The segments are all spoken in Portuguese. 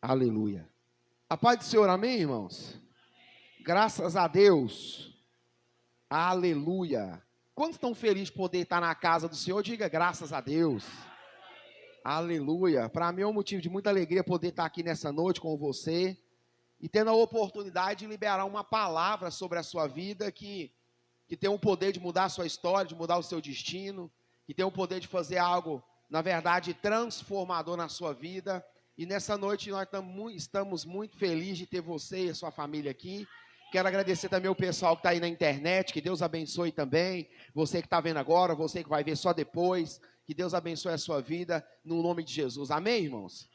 Aleluia. A paz do Senhor, amém, irmãos? Graças a Deus. Aleluia. Quantos estão felizes de poder estar na casa do Senhor? Diga graças a Deus. Aleluia. Para mim é um motivo de muita alegria poder estar aqui nessa noite com você e tendo a oportunidade de liberar uma palavra sobre a sua vida que tem o poder de mudar a sua história, de mudar o seu destino, que tem o poder de fazer algo, na verdade, transformador na sua vida. E nessa noite nós estamos muito felizes de ter você e a sua família aqui. Quero agradecer também o pessoal que está aí na internet, que Deus abençoe também. Você que está vendo agora, você que vai ver só depois, que Deus abençoe a sua vida, no nome de Jesus. Amém, irmãos?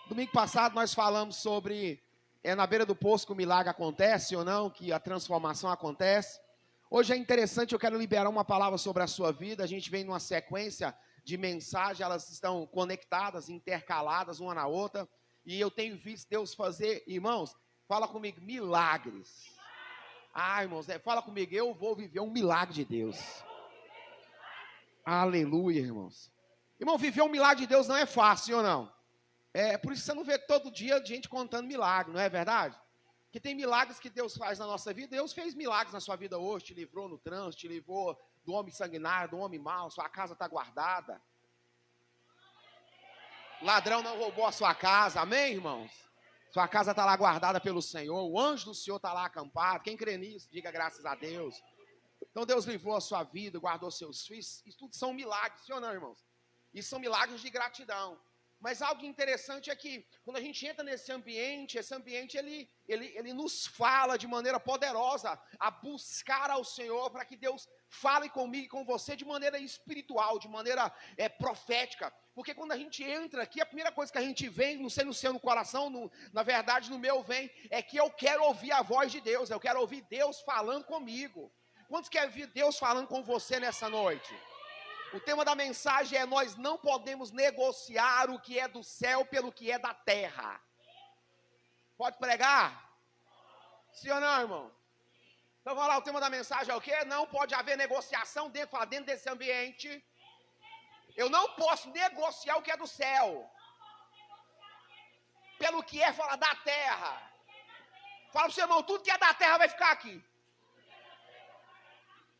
Domingo passado nós falamos sobre, na beira do poço que o milagre acontece ou não, que a transformação acontece. Hoje é interessante, eu quero liberar uma palavra sobre a sua vida. A gente vem numa sequência de mensagens, elas estão conectadas, intercaladas uma na outra. E eu tenho visto Deus fazer, irmãos, fala comigo, milagres. Irmãos, fala comigo, eu vou viver um milagre de Deus. Aleluia, irmãos. Irmão, viver um milagre de Deus não é fácil, ou não? Por isso você não vê todo dia gente contando milagre, não é verdade? Que tem milagres que Deus faz na nossa vida. Deus fez milagres na sua vida hoje, te livrou no trânsito, te livrou do homem sanguinário, do homem mau, sua casa está guardada. Ladrão não roubou a sua casa, amém, irmãos? Sua casa está lá guardada pelo Senhor, o anjo do Senhor está lá acampado. Quem crê nisso, diga graças a Deus. Então Deus livrou a sua vida, guardou seus filhos. Isso tudo são milagres, sim ou não, irmãos? Isso são milagres de gratidão. Mas algo interessante é que, quando a gente entra nesse ambiente, esse ambiente ele nos fala de maneira poderosa a buscar ao Senhor, para que Deus fale comigo e com você de maneira espiritual, de maneira profética. Porque quando a gente entra aqui, a primeira coisa que a gente vem, não sei no seu coração, na verdade no meu vem, é que eu quero ouvir a voz de Deus, eu quero ouvir Deus falando comigo. Quantos querem ouvir Deus falando com você nessa noite? O tema da mensagem é: nós não podemos negociar o que é do céu pelo que é da terra. Pode pregar? Sim ou não, irmão? Então vamos lá, o tema da mensagem é o quê? Não pode haver negociação dentro desse ambiente. Eu não posso negociar o que é do céu pelo que é fala da terra. Fala para o seu irmão, tudo que é da terra vai ficar aqui.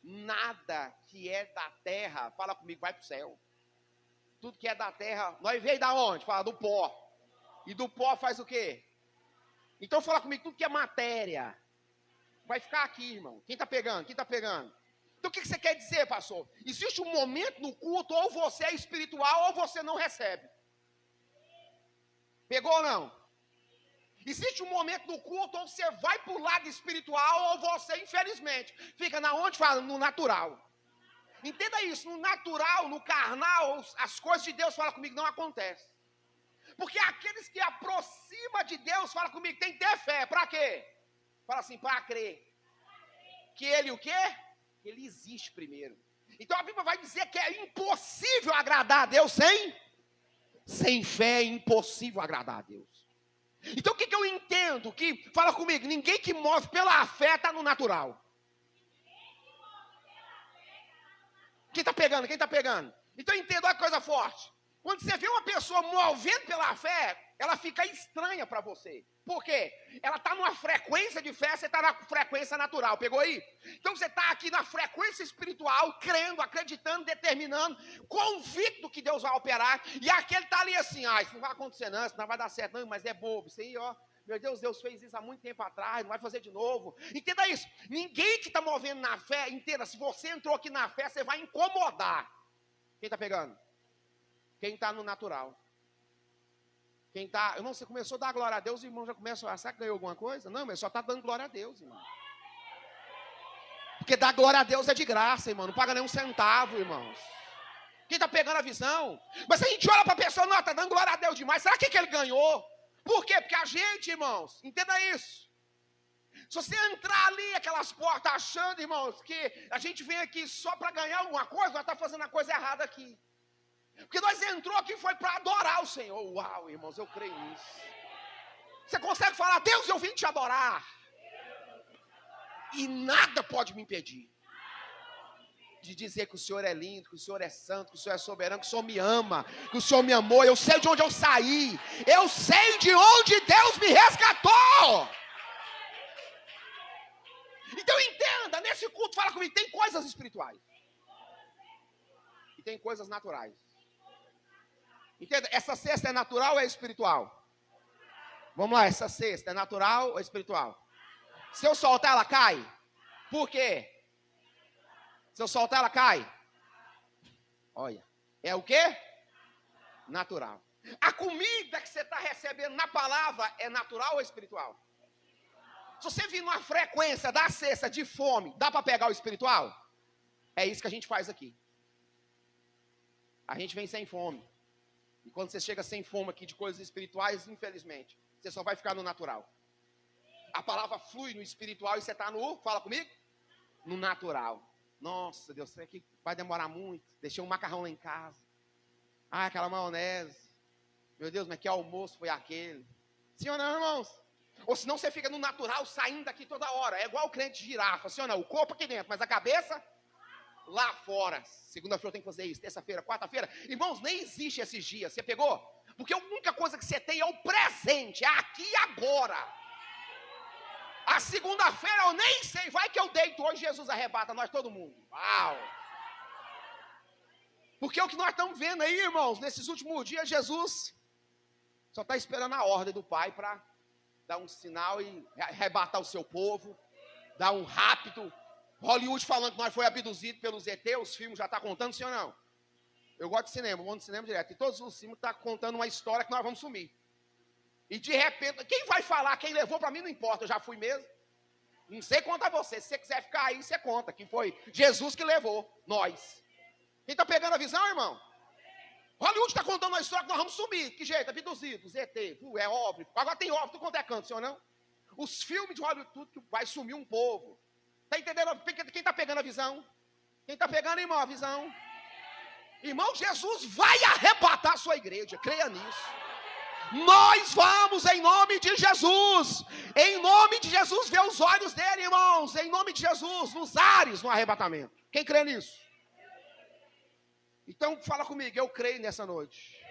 Nada que é da terra, fala comigo, vai para o céu. Tudo que é da terra, nós veio da onde? Fala do pó. E do pó faz o quê? Então fala comigo, tudo que é matéria vai ficar aqui, irmão. Quem está pegando? Quem está pegando? Então o que você quer dizer, pastor? Existe um momento no culto, ou você é espiritual, ou você não recebe. Pegou ou não? Existe um momento no culto, ou você vai para o lado espiritual, ou você, infelizmente, fica na onde fala? No natural. Entenda isso, no natural, no carnal, as coisas de Deus, fala comigo, não acontecem. Porque aqueles que aproximam de Deus, fala comigo, tem que ter fé. Para quê? Fala assim, para crer. Que ele o quê? Ele existe primeiro. Então a Bíblia vai dizer que é impossível agradar a Deus sem fé, é impossível agradar a Deus. Então o que eu entendo? Que, fala comigo, ninguém que move pela fé está no natural. Quem está pegando? Quem está pegando? Então entenda uma coisa forte. Quando você vê uma pessoa movendo pela fé, ela fica estranha para você. Por quê? Ela está numa frequência de fé, você está na frequência natural. Pegou aí? Então você está aqui na frequência espiritual, crendo, acreditando, determinando, convicto que Deus vai operar. E aquele está ali assim, isso não vai acontecer não, isso não vai dar certo não, mas é bobo. Isso aí, ó, meu Deus, Deus fez isso há muito tempo atrás, não vai fazer de novo. Entenda isso. Ninguém que está movendo na fé, entenda, se você entrou aqui na fé, você vai incomodar. Quem está pegando? Quem está no natural. Quem está, irmão, você começou a dar glória a Deus, o irmão já começa a achar que ganhou alguma coisa? Não, mas só está dando glória a Deus, irmão. Porque dar glória a Deus é de graça, irmão, não paga nem um centavo, irmãos. Quem está pegando a visão? Mas se a gente olha para a pessoa, não, está dando glória a Deus demais, será que ele ganhou? Por quê? Porque a gente, irmãos, entenda isso. Se você entrar ali, aquelas portas, achando, irmãos, que a gente vem aqui só para ganhar alguma coisa, nós estamos fazendo a coisa errada aqui. Porque nós entrou aqui foi para adorar o Senhor. Uau, irmãos, eu creio nisso. Você consegue falar, Deus, eu vim te adorar. E nada pode me impedir. de dizer que o Senhor é lindo, que o Senhor é santo, que o Senhor é soberano, que o Senhor me ama, que o Senhor me amou. Eu sei de onde eu saí. Eu sei de onde Deus me resgatou. Então entenda, nesse culto, fala comigo, tem coisas espirituais. E tem coisas naturais. Entenda, essa cesta é natural ou é espiritual? Vamos lá, essa cesta é natural ou é espiritual? Se eu soltar, ela cai? Por quê? Se eu soltar, ela cai? Olha, é o quê? Natural. A comida que você está recebendo na palavra é natural ou espiritual? Se você vir numa frequência da cesta de fome, dá para pegar o espiritual? É isso que a gente faz aqui. A gente vem sem fome. E quando você chega sem fome aqui de coisas espirituais, infelizmente, você só vai ficar no natural. A palavra flui no espiritual e você está no, fala comigo? No natural. Nossa, Deus, isso aqui vai demorar muito. Deixei um macarrão lá em casa. Ah, aquela maionese. Meu Deus, mas que almoço foi aquele? Sim ou não, irmãos? Ou senão você fica no natural, saindo daqui toda hora. É igual o crente de girafa, sim ou não? O corpo aqui dentro, mas a cabeça lá fora. Segunda-feira eu tenho que fazer isso, terça-feira, quarta-feira. Irmãos, nem existe esses dias, você pegou? Porque a única coisa que você tem é o presente, é aqui e agora. A segunda-feira eu nem sei, vai que eu deito hoje, Jesus arrebata nós todo mundo. Uau! Porque o que nós estamos vendo aí, irmãos, nesses últimos dias, Jesus só está esperando a ordem do Pai para dar um sinal e arrebatar o seu povo, dar um rápido. Hollywood falando que nós foi abduzido pelos ET, os filmes já estão contando, sim ou não? Eu gosto de cinema, eu vou no cinema direto. E todos os filmes estão contando uma história que nós vamos sumir. E de repente, quem vai falar, quem levou para mim não importa, eu já fui mesmo. Não sei contar você, se você quiser ficar aí, você conta, que foi Jesus que levou, nós. Quem está pegando a visão, irmão? Hollywood está contando uma história que nós vamos sumir. Que jeito? Abduzidos, ET, é óbvio. Agora tem óbvio, tudo quanto é canto, sim ou não? Os filmes de Hollywood, tudo que vai sumir um povo. Está entendendo? Quem está pegando a visão? Quem está pegando, irmão, a visão? Irmão, Jesus vai arrebatar a sua igreja, creia nisso. Nós vamos, em nome de Jesus, em nome de Jesus, ver os olhos dele, irmãos, em nome de Jesus, nos ares, no arrebatamento. Quem crê nisso? Então, fala comigo, eu creio nessa noite,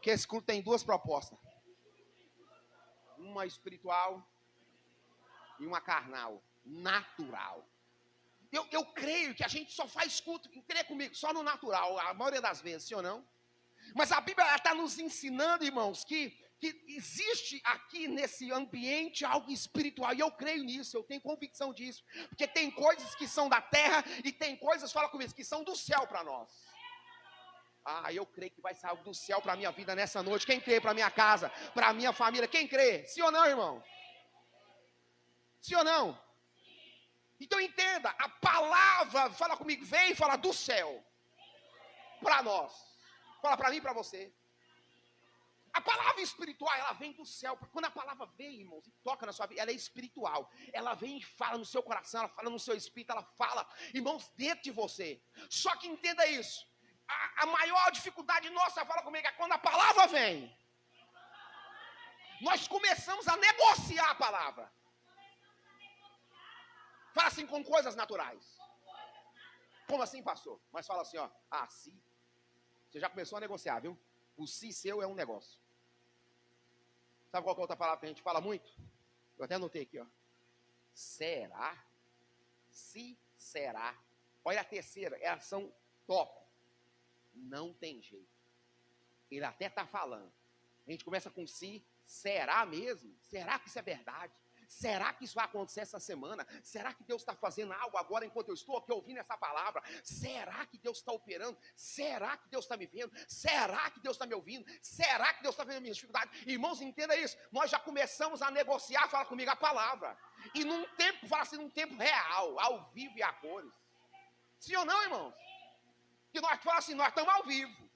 que esse culto tem duas propostas. Uma espiritual e uma carnal, natural. Eu creio que a gente só faz culto, crê comigo, só no natural, a maioria das vezes, sim ou não? Mas a Bíblia está nos ensinando, irmãos, que existe aqui nesse ambiente algo espiritual. E eu creio nisso, eu tenho convicção disso. Porque tem coisas que são da terra e tem coisas, fala comigo, que são do céu para nós. Ah, eu creio que vai sair algo do céu para a minha vida nessa noite. Quem crê para a minha casa, para a minha família? Quem crê? Sim ou não, irmão? Sim ou não? Então entenda, a palavra, fala comigo, vem falar do céu para nós. Fala para mim e para você. A palavra espiritual, ela vem do céu. Quando a palavra vem, irmãos, e toca na sua vida, ela é espiritual. Ela vem e fala no seu coração, ela fala no seu espírito, ela fala, irmãos, dentro de você. Só que entenda isso. A maior dificuldade nossa, fala comigo, é quando a palavra vem. Nós começamos a negociar a palavra. Fala assim com coisas naturais. Como assim, pastor? Mas fala assim, ó, se. Você já começou a negociar, viu? O se seu é um negócio. Sabe qual é a outra palavra que a gente fala muito? Eu até anotei aqui, ó. Será? Se será. Olha a terceira, elas são top. Não tem jeito. Ele até está falando. A gente começa com se, será mesmo? Será que isso é verdade? Será que isso vai acontecer essa semana? Será que Deus está fazendo algo agora enquanto eu estou aqui ouvindo essa palavra? Será que Deus está operando? Será que Deus está me vendo? Será que Deus está me ouvindo? Será que Deus está vendo minhas dificuldades? Irmãos, entenda isso. Nós já começamos a negociar, fala comigo, a palavra. E num tempo, fala assim, num tempo real, ao vivo e a cores. Sim ou não, irmãos? Que nós falamos assim, nós estamos ao vivo.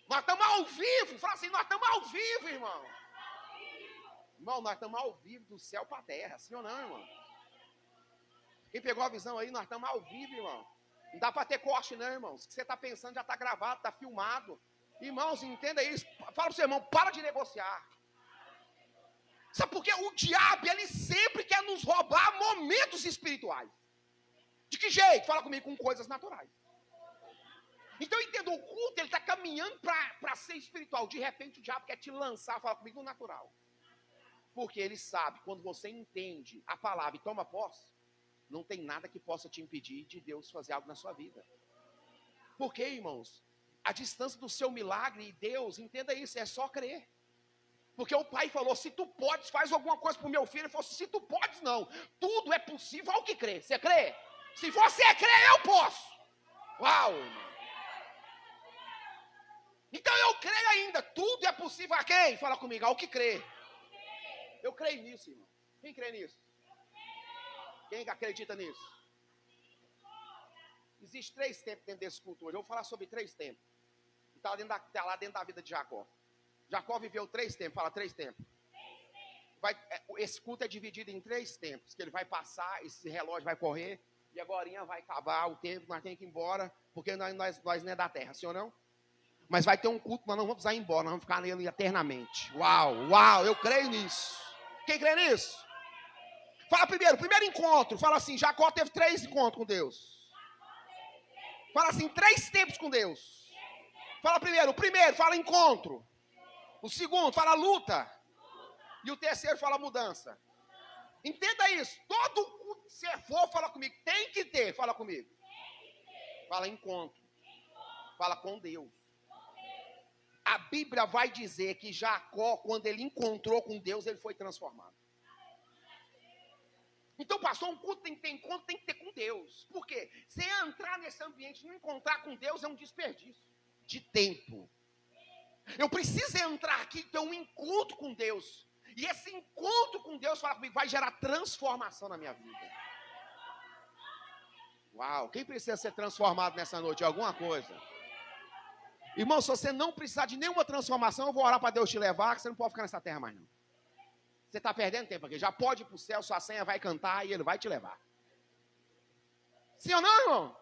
Nós estamos ao vivo. Fala assim, nós estamos ao vivo, irmão. Irmão, nós estamos ao vivo do céu para a terra, sim ou não, irmão? Quem pegou a visão aí, nós estamos ao vivo, irmão. Não dá para ter corte, não, irmãos. O que você está pensando já está gravado, está filmado. Irmãos, entenda isso. Fala para o seu irmão, para de negociar. Sabe por quê? O diabo, ele sempre quer nos roubar momentos espirituais. De que jeito? Fala comigo, com coisas naturais. Então, entenda, o culto, ele está caminhando para ser espiritual. De repente, o diabo quer te lançar, fala comigo, no natural. Porque ele sabe, quando você entende a palavra e toma posse, não tem nada que possa te impedir de Deus fazer algo na sua vida. Por quê, irmãos? A distância do seu milagre e Deus, entenda isso, é só crer. Porque o pai falou, se tu podes, faz alguma coisa para o meu filho. Ele falou, se tu podes, não. Tudo é possível ao que crê. Você crê? Se você crê, eu posso. Uau, irmão. Então eu creio ainda. Tudo é possível a quem? Fala comigo, ao que crê. Eu creio nisso, irmão. Quem crê nisso? Quem acredita nisso? Existem 3 tempos dentro desse culto hoje. Eu vou falar sobre 3 tempos. Está lá dentro da vida de Jacó. Jacó viveu 3 tempos. Fala 3 tempos. Esse culto é dividido em 3 tempos. Que ele vai passar, esse relógio vai correr. E agora vai acabar o tempo. Nós temos que ir embora. Porque nós não é da terra, sim ou não? Mas vai ter um culto, nós não vamos precisar ir embora. Nós vamos ficar nele eternamente. Uau, eu creio nisso. Quem crê nisso? Fala primeiro encontro. Fala assim, Jacó teve 3 encontros com Deus. Fala assim, 3 tempos com Deus. Fala primeiro, o primeiro fala encontro. O segundo fala luta. E o terceiro fala mudança. Entenda isso. Todo culto que você for, fala comigo. Tem que ter, fala comigo. Fala encontro. Fala com Deus. A Bíblia vai dizer que Jacó, quando ele encontrou com Deus, ele foi transformado. Então, pastor, um culto tem que ter encontro, tem que ter com Deus. Por quê? Você entrar nesse ambiente e não encontrar com Deus é um desperdício de tempo. Eu preciso entrar aqui e ter um encontro com Deus. E esse encontro com Deus, fala comigo, vai gerar transformação na minha vida. Uau, quem precisa ser transformado nessa noite? Alguma coisa? Irmão, se você não precisar de nenhuma transformação, eu vou orar para Deus te levar, que você não pode ficar nessa terra mais não. Você está perdendo tempo aqui. Já pode ir para o céu, sua senha vai cantar e ele vai te levar. Sim ou não, irmão?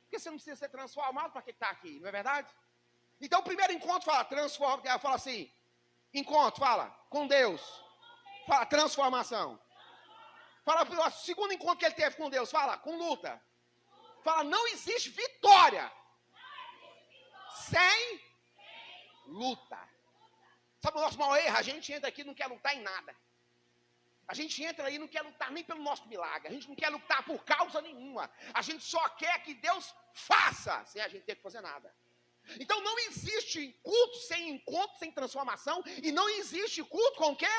Porque você não precisa ser transformado para que está aqui, não é verdade? Então, o primeiro encontro fala transforma, fala assim, encontro, fala com Deus, fala transformação. Fala o segundo encontro que ele teve com Deus, fala com luta. Fala, não existe vitória sem luta. Sabe o nosso maior erro? A gente entra aqui e não quer lutar em nada. A gente entra aí e não quer lutar nem pelo nosso milagre. A gente não quer lutar por causa nenhuma. A gente só quer que Deus faça, sem a gente ter que fazer nada. Então não existe culto sem encontro, sem transformação. E não existe culto com o quê?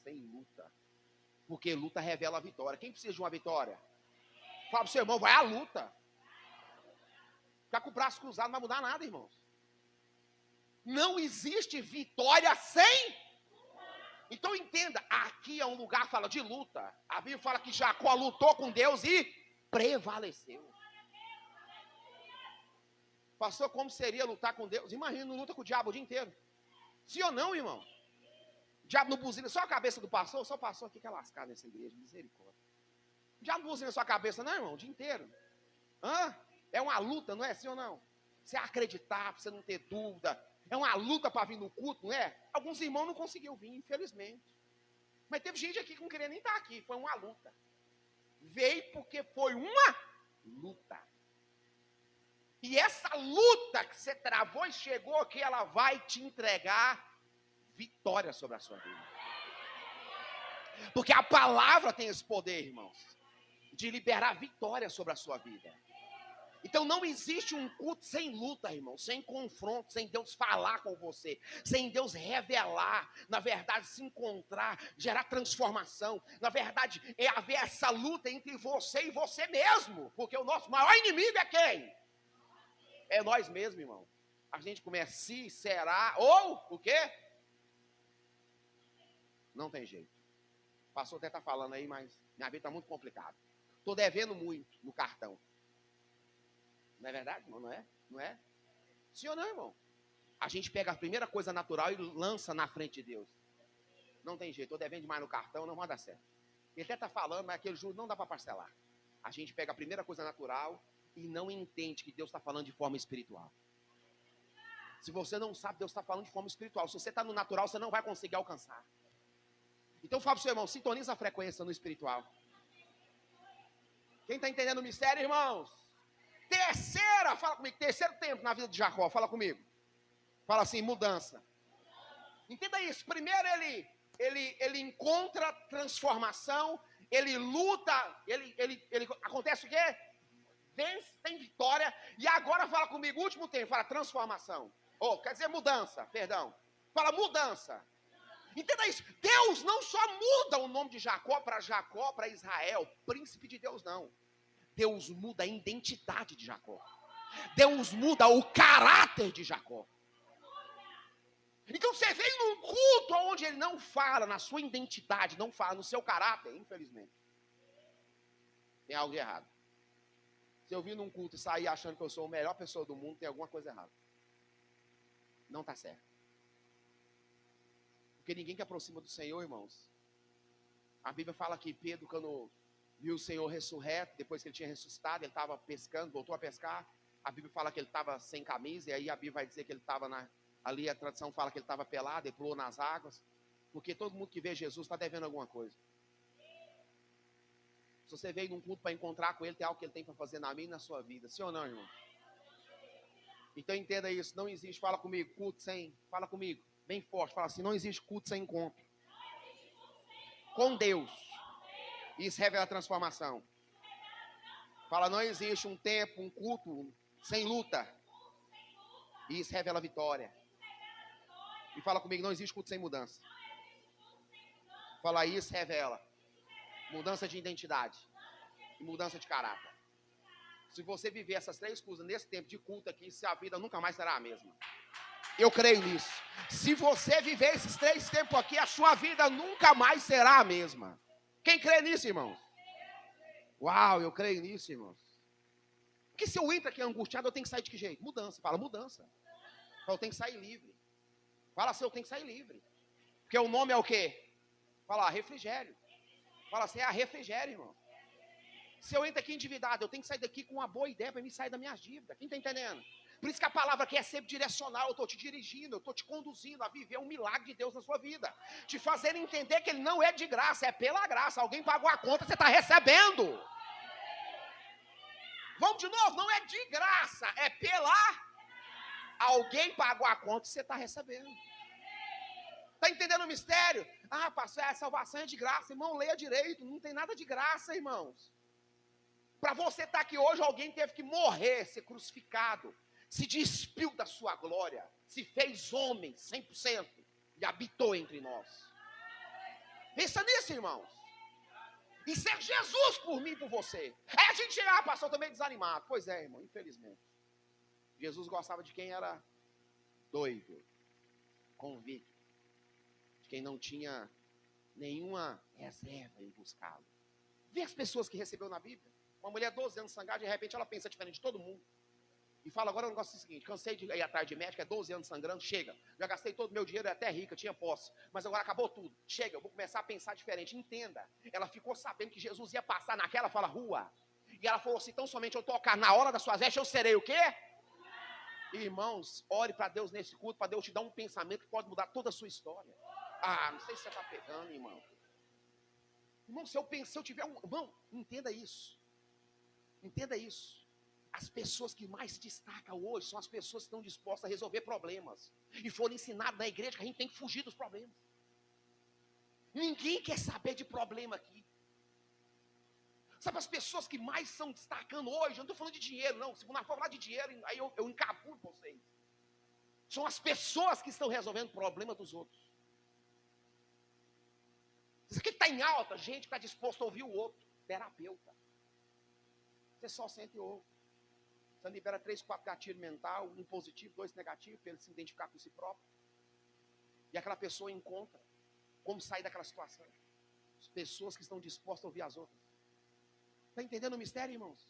Sem luta. Porque luta revela a vitória. Quem precisa de uma vitória? Fala pro seu irmão, vai à luta. Ficar com o braço cruzado não vai mudar nada, irmãos. Não existe vitória sem. Então entenda, aqui é um lugar que fala de luta. A Bíblia fala que Jacó lutou com Deus e prevaleceu. Pastor, como seria lutar com Deus? Imagina, não luta com o diabo o dia inteiro. Sim ou não, irmão? O diabo não buzina só a cabeça do pastor. Só o pastor aqui que é lascado nessa igreja, misericórdia. O diabo não buzina só a cabeça, não, irmão, o dia inteiro. É uma luta, não é? Sim ou não? Você acreditar, você não ter dúvida. É uma luta para vir no culto, não é? Alguns irmãos não conseguiram vir, infelizmente. Mas teve gente aqui que não queria nem estar aqui. Foi uma luta. Veio porque foi uma luta. E essa luta que você travou e chegou aqui, ela vai te entregar vitória sobre a sua vida. Porque a palavra tem esse poder, irmãos, de liberar vitória sobre a sua vida. Então não existe um culto sem luta, irmão, sem confronto, sem Deus falar com você, sem Deus revelar, na verdade se encontrar, gerar transformação. Na verdade é haver essa luta entre você e você mesmo, porque o nosso maior inimigo é quem? É nós mesmos, irmão. A gente começa se, será, ou o quê? Não tem jeito. O pastor até está falando aí, mas minha vida está muito complicada. Estou devendo muito no cartão. Não é verdade, irmão? Não é? Não é? Sim ou não, irmão? A gente pega a primeira coisa natural e lança na frente de Deus. Não tem jeito. Estou devendo demais no cartão, não vai dar certo. Ele até está falando, mas aquele juros não dá para parcelar. A gente pega a primeira coisa natural e não entende que Deus está falando de forma espiritual. Se você não sabe, Deus está falando de forma espiritual. Se você está no natural, você não vai conseguir alcançar. Então fala para o seu irmão, sintoniza a frequência no espiritual. Quem está entendendo o mistério, irmãos? Fala comigo, terceiro tempo na vida de Jacó, fala comigo. Fala assim, mudança. Entenda isso. Primeiro ele encontra transformação, ele luta, acontece o quê? Vence, tem vitória, e agora fala comigo, último tempo, fala transformação. Quer dizer mudança, perdão. Fala mudança. Entenda isso. Deus não só muda o nome de Jacó, para Israel, príncipe de Deus não. Deus muda a identidade de Jacó. Deus muda o caráter de Jacó. Então você vem num culto onde ele não fala na sua identidade, não fala no seu caráter, infelizmente. Tem algo de errado. Se eu vir num culto e sair achando que eu sou a melhor pessoa do mundo, tem alguma coisa errada. Não está certo. Porque ninguém que aproxima do Senhor, irmãos. A Bíblia fala que Pedro, quando viu o Senhor ressurreto, depois que ele tinha ressuscitado, ele estava pescando, voltou a pescar. A Bíblia fala que ele estava sem camisa, e aí a Bíblia vai dizer que ele estava ali a tradição fala que ele estava pelado, ele pulou nas águas. Porque todo mundo que vê Jesus está devendo alguma coisa. Se você veio num culto para encontrar com ele, tem algo que ele tem para fazer na minha e na sua vida. Sim ou não, irmão? Então entenda isso, não existe, fala comigo, culto sem, fala comigo, bem forte, fala assim, não existe culto sem encontro com Deus. Isso revela a transformação. Fala, não existe um tempo, um culto sem luta. Isso revela a vitória. E fala comigo, não existe culto sem mudança. Fala, isso revela mudança de identidade e mudança de caráter. Se você viver essas três coisas nesse tempo de culto aqui, a vida nunca mais será a mesma. Eu creio nisso. Se você viver esses três tempos aqui, a sua vida nunca mais será a mesma. Quem crê nisso, irmãos? Uau, eu creio nisso, irmãos. Porque se eu entro aqui angustiado, eu tenho que sair de que jeito? Mudança. Fala, mudança. Fala, eu tenho que sair livre. Fala assim, eu tenho que sair livre. Porque o nome é o quê? Fala, refrigério. Fala assim, refrigério, irmão. Se eu entro aqui endividado, eu tenho que sair daqui com uma boa ideia para me sair das minhas dívidas. Quem está entendendo? Por isso que a palavra aqui é sempre direcional. Eu estou te dirigindo, eu estou te conduzindo a viver um milagre de Deus na sua vida. Te fazendo entender que ele não é de graça, é pela graça. Alguém pagou a conta, você está recebendo. Vamos de novo, não é de graça, é pela... Alguém pagou a conta e você está recebendo. Está entendendo o mistério? Pastor, a salvação é de graça. Irmão, leia direito, não tem nada de graça, irmãos. Para você estar aqui hoje, alguém teve que morrer, ser crucificado. Se despiu da sua glória, se fez homem 100% e habitou entre nós. Pensa nisso, irmãos. Isso é Jesus por mim e por você. Aí a gente chega, pastor, também desanimado. Pois é, irmão, infelizmente. Jesus gostava de quem era doido, convicto, de quem não tinha nenhuma reserva em buscá-lo. Vê as pessoas que recebeu na Bíblia. Uma mulher 12 anos sangrada, de repente ela pensa diferente de todo mundo. E fala, agora o negócio é o seguinte, cansei de ir atrás de médico, 12 anos sangrando, chega. Já gastei todo o meu dinheiro, é até rica, tinha posse. Mas agora acabou tudo. Chega, eu vou começar a pensar diferente. Entenda, ela ficou sabendo que Jesus ia passar naquela, fala, rua. E ela falou, se tão somente eu tocar na hora das suas vestes, eu serei o quê? Irmãos, ore para Deus nesse culto, para Deus te dar um pensamento que pode mudar toda a sua história. Não sei se você está pegando, irmão. Irmão, se eu tiver um... Irmão, entenda isso. Entenda isso. As pessoas que mais se destacam hoje são as pessoas que estão dispostas a resolver problemas. E foram ensinadas na igreja que a gente tem que fugir dos problemas. Ninguém quer saber de problema aqui. Sabe as pessoas que mais estão destacando hoje? Eu não estou falando de dinheiro, não. Se for falar de dinheiro, aí eu encapulo vocês. São as pessoas que estão resolvendo o problema dos outros. Isso aqui está em alta, gente que está disposta a ouvir o outro. Terapeuta. Você só sente e ouve. Você libera 3, 4 gatilhos mental, um positivo, 2 negativos, para ele se identificar com si próprio. E aquela pessoa encontra como sair daquela situação. As pessoas que estão dispostas a ouvir as outras. Está entendendo o mistério, irmãos?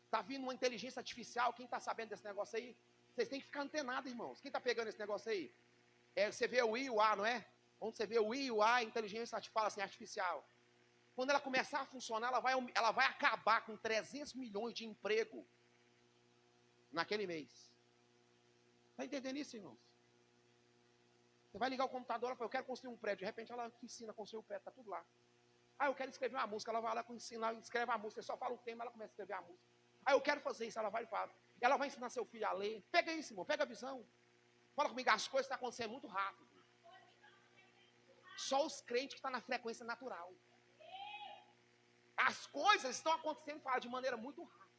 Está vindo uma inteligência artificial, quem está sabendo desse negócio aí? Vocês têm que ficar antenados, irmãos. Quem está pegando esse negócio aí? Você vê o I e o A, não é? Onde você vê o I e o A, a inteligência artificial. Quando ela começar a funcionar, ela vai acabar com 300 milhões de emprego naquele mês. Está entendendo isso, irmãos? Você vai ligar o computador e fala, eu quero construir um prédio. De repente ela te ensina a construir o prédio, está tudo lá. Ah, eu quero escrever uma música. Ela vai lá com ensinar, escreve a música. Você só fala o tema, ela começa a escrever a música. Ah, eu quero fazer isso. Ela vai e fala. Ela vai ensinar seu filho a ler. Pega isso, irmão. Pega a visão. Fala comigo, as coisas estão acontecendo muito rápido. Só os crentes que estão na frequência natural. As coisas estão acontecendo, fala, de maneira muito rápida.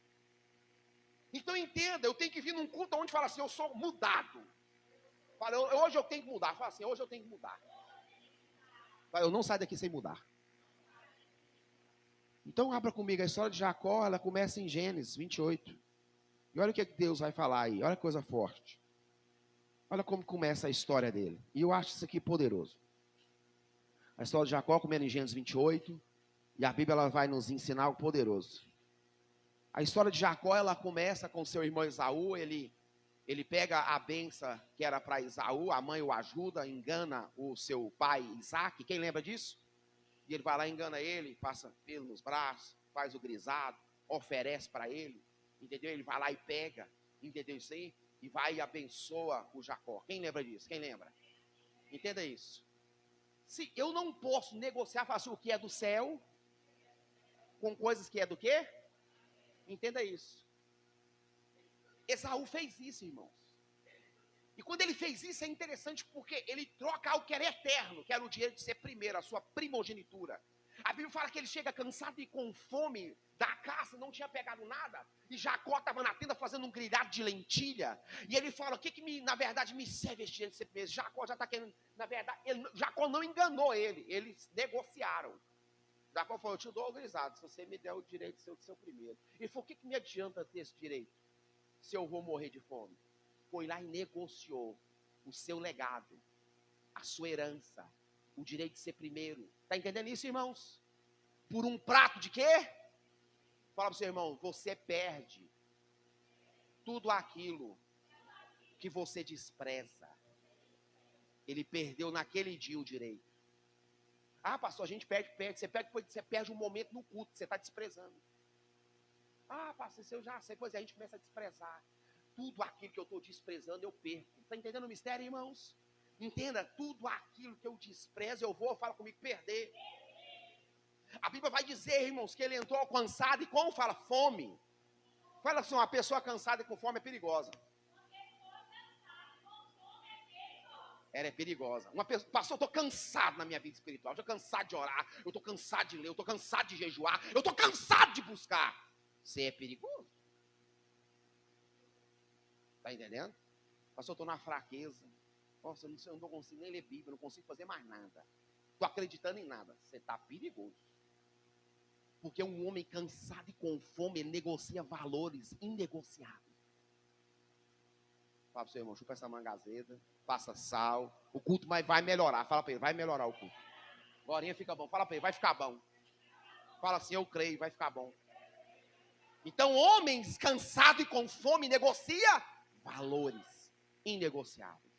Então entenda, eu tenho que vir num culto onde fala assim, eu sou mudado. Fala, hoje eu tenho que mudar. Fala assim, hoje eu tenho que mudar. Fala, eu não saio daqui sem mudar. Então abra comigo, a história de Jacó, ela começa em Gênesis 28. E olha o que Deus vai falar aí, olha que coisa forte. Olha como começa a história dele. E eu acho isso aqui poderoso. A história de Jacó começa em Gênesis 28. E a Bíblia ela vai nos ensinar algo poderoso. A história de Jacó, ela começa com seu irmão Esaú. Ele pega a benção que era para Esaú, a mãe o ajuda, engana o seu pai Isaac. Quem lembra disso? E ele vai lá, engana ele, passa pelo nos braços, faz o grisado, oferece para ele, entendeu? Ele vai lá e pega, entendeu isso aí? E vai e abençoa o Jacó. Quem lembra disso? Quem lembra? Entenda isso. Se eu não posso negociar, faço o que é do céu com coisas que é do quê? Entenda isso. Esaú fez isso, irmãos. E quando ele fez isso é interessante porque ele troca algo que era eterno, que era o direito de ser primeiro, a sua primogenitura. A Bíblia fala que ele chega cansado e com fome da caça, não tinha pegado nada. E Jacó estava na tenda fazendo um grelhado de lentilha. E ele fala, o que na verdade me serve este direito de ser primeiro? Jacó já está querendo, na verdade, Jacó não enganou ele, eles negociaram. Jacó falou, eu te dou o grisado, se você me der o direito de ser o seu primeiro. Ele falou, o que me adianta ter esse direito, se eu vou morrer de fome? Foi lá e negociou o seu legado, a sua herança, o direito de ser primeiro. Está entendendo isso, irmãos? Por um prato de quê? Fala para o seu irmão, você perde tudo aquilo que você despreza. Ele perdeu naquele dia o direito. Ah, pastor, a gente perde. Você perde um momento no culto, você está desprezando. Ah, pastor, eu já sei, pois é, a gente começa a desprezar. Tudo aquilo que eu estou desprezando, eu perco. Está entendendo o mistério, irmãos? Entenda, tudo aquilo que eu desprezo, fala comigo, perder. A Bíblia vai dizer, irmãos, que ele entrou cansado e como fala? Fome. Fala assim, uma pessoa cansada e com fome é perigosa. Ela é perigosa. Uma pessoa, pastor, eu estou cansado na minha vida espiritual. Eu estou cansado de orar. Eu estou cansado de ler. Eu estou cansado de jejuar. Eu estou cansado de buscar. Você é perigoso. Está entendendo? Pastor, eu estou na fraqueza. Nossa, eu não consigo nem ler Bíblia. Eu não consigo fazer mais nada. Estou acreditando em nada. Você está perigoso. Porque um homem cansado e com fome, ele negocia valores inegociáveis. Fala para o seu irmão, chupa essa manga azeda, passa sal, o culto vai melhorar. Fala para ele, vai melhorar o culto. Agorinha fica bom. Fala para ele, vai ficar bom. Fala assim, eu creio, vai ficar bom. Então, homens cansados e com fome negocia valores inegociáveis.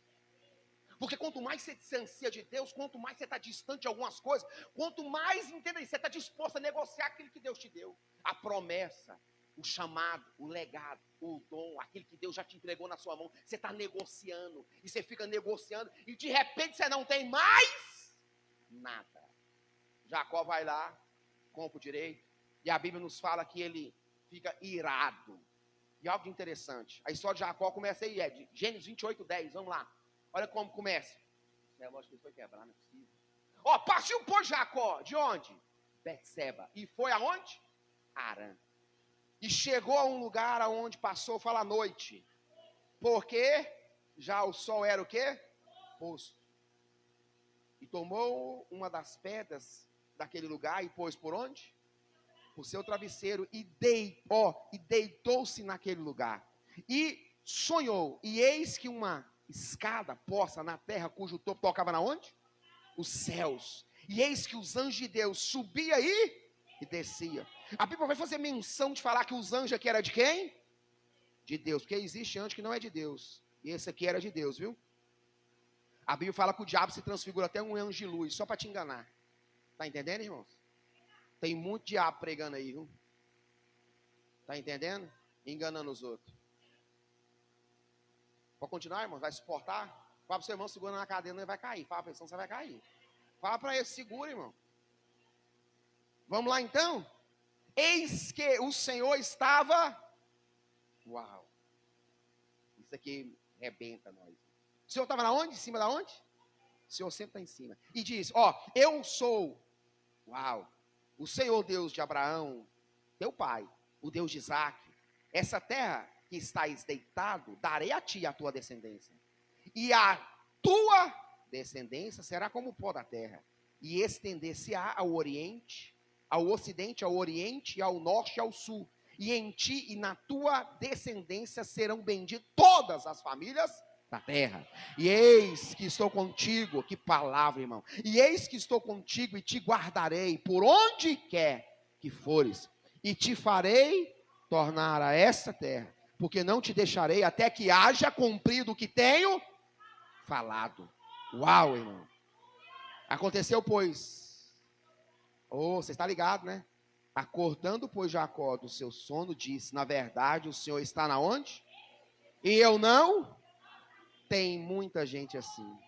Porque quanto mais você se ansia de Deus, quanto mais você está distante de algumas coisas, quanto mais, entenda isso, você está disposto a negociar aquilo que Deus te deu. A promessa, o chamado, o legado, o dom, aquilo que Deus já te entregou na sua mão. Você está negociando, e você fica negociando, e de repente você não tem mais nada. Jacó vai lá, compra o direito, e a Bíblia nos fala que ele fica irado. E algo interessante, a história de Jacó começa aí, de Gênesis 28, 10, vamos lá. Olha como começa. É lógico que ele foi quebrar, não é possível. Ó, partiu por Jacó, de onde? Betseba. E foi aonde? Harã. E chegou a um lugar aonde passou, fala a noite. Porque já o sol era o quê? Posto. E tomou uma das pedras daquele lugar e pôs por onde? Por seu travesseiro e deitou-se naquele lugar. E sonhou, e eis que uma escada posta na terra, cujo topo tocava na onde? Os céus. E eis que os anjos de Deus subia e descia. A Bíblia vai fazer menção de falar que os anjos aqui eram de quem? De Deus, porque existe anjo que não é de Deus. E esse aqui era de Deus, viu? A Bíblia fala que o diabo se transfigura até um anjo de luz, só para te enganar. Tá entendendo, irmãos? Tem muito diabo pregando aí, viu? Tá entendendo? Enganando os outros. Pode continuar, irmão? Vai suportar? Fala para o seu irmão, segura na cadeira, não vai cair. Fala para ele, senão você vai cair. Fala para ele, segura, irmão. Vamos lá então? Eis que o Senhor estava... Uau! Isso aqui rebenta nós. O Senhor estava na onde? Em cima da onde? O Senhor sempre está em cima. E diz, eu sou... Uau! O Senhor Deus de Abraão, teu pai, o Deus de Isaac. Essa terra que estás deitado, darei a ti e a tua descendência. E a tua descendência será como o pó da terra. E estender-se-á ao oriente, ao ocidente, ao oriente, ao norte e ao sul. E em ti e na tua descendência serão benditas todas as famílias da terra. E eis que estou contigo, que palavra, irmão. E eis que estou contigo e te guardarei por onde quer que fores. E te farei tornar a esta terra, porque não te deixarei até que haja cumprido o que tenho falado. Uau, irmão. Aconteceu, pois. Você está ligado, né? Acordando, pois, Jacó do seu sono, disse, na verdade, o Senhor está na onde? E eu não? Tem muita gente assim.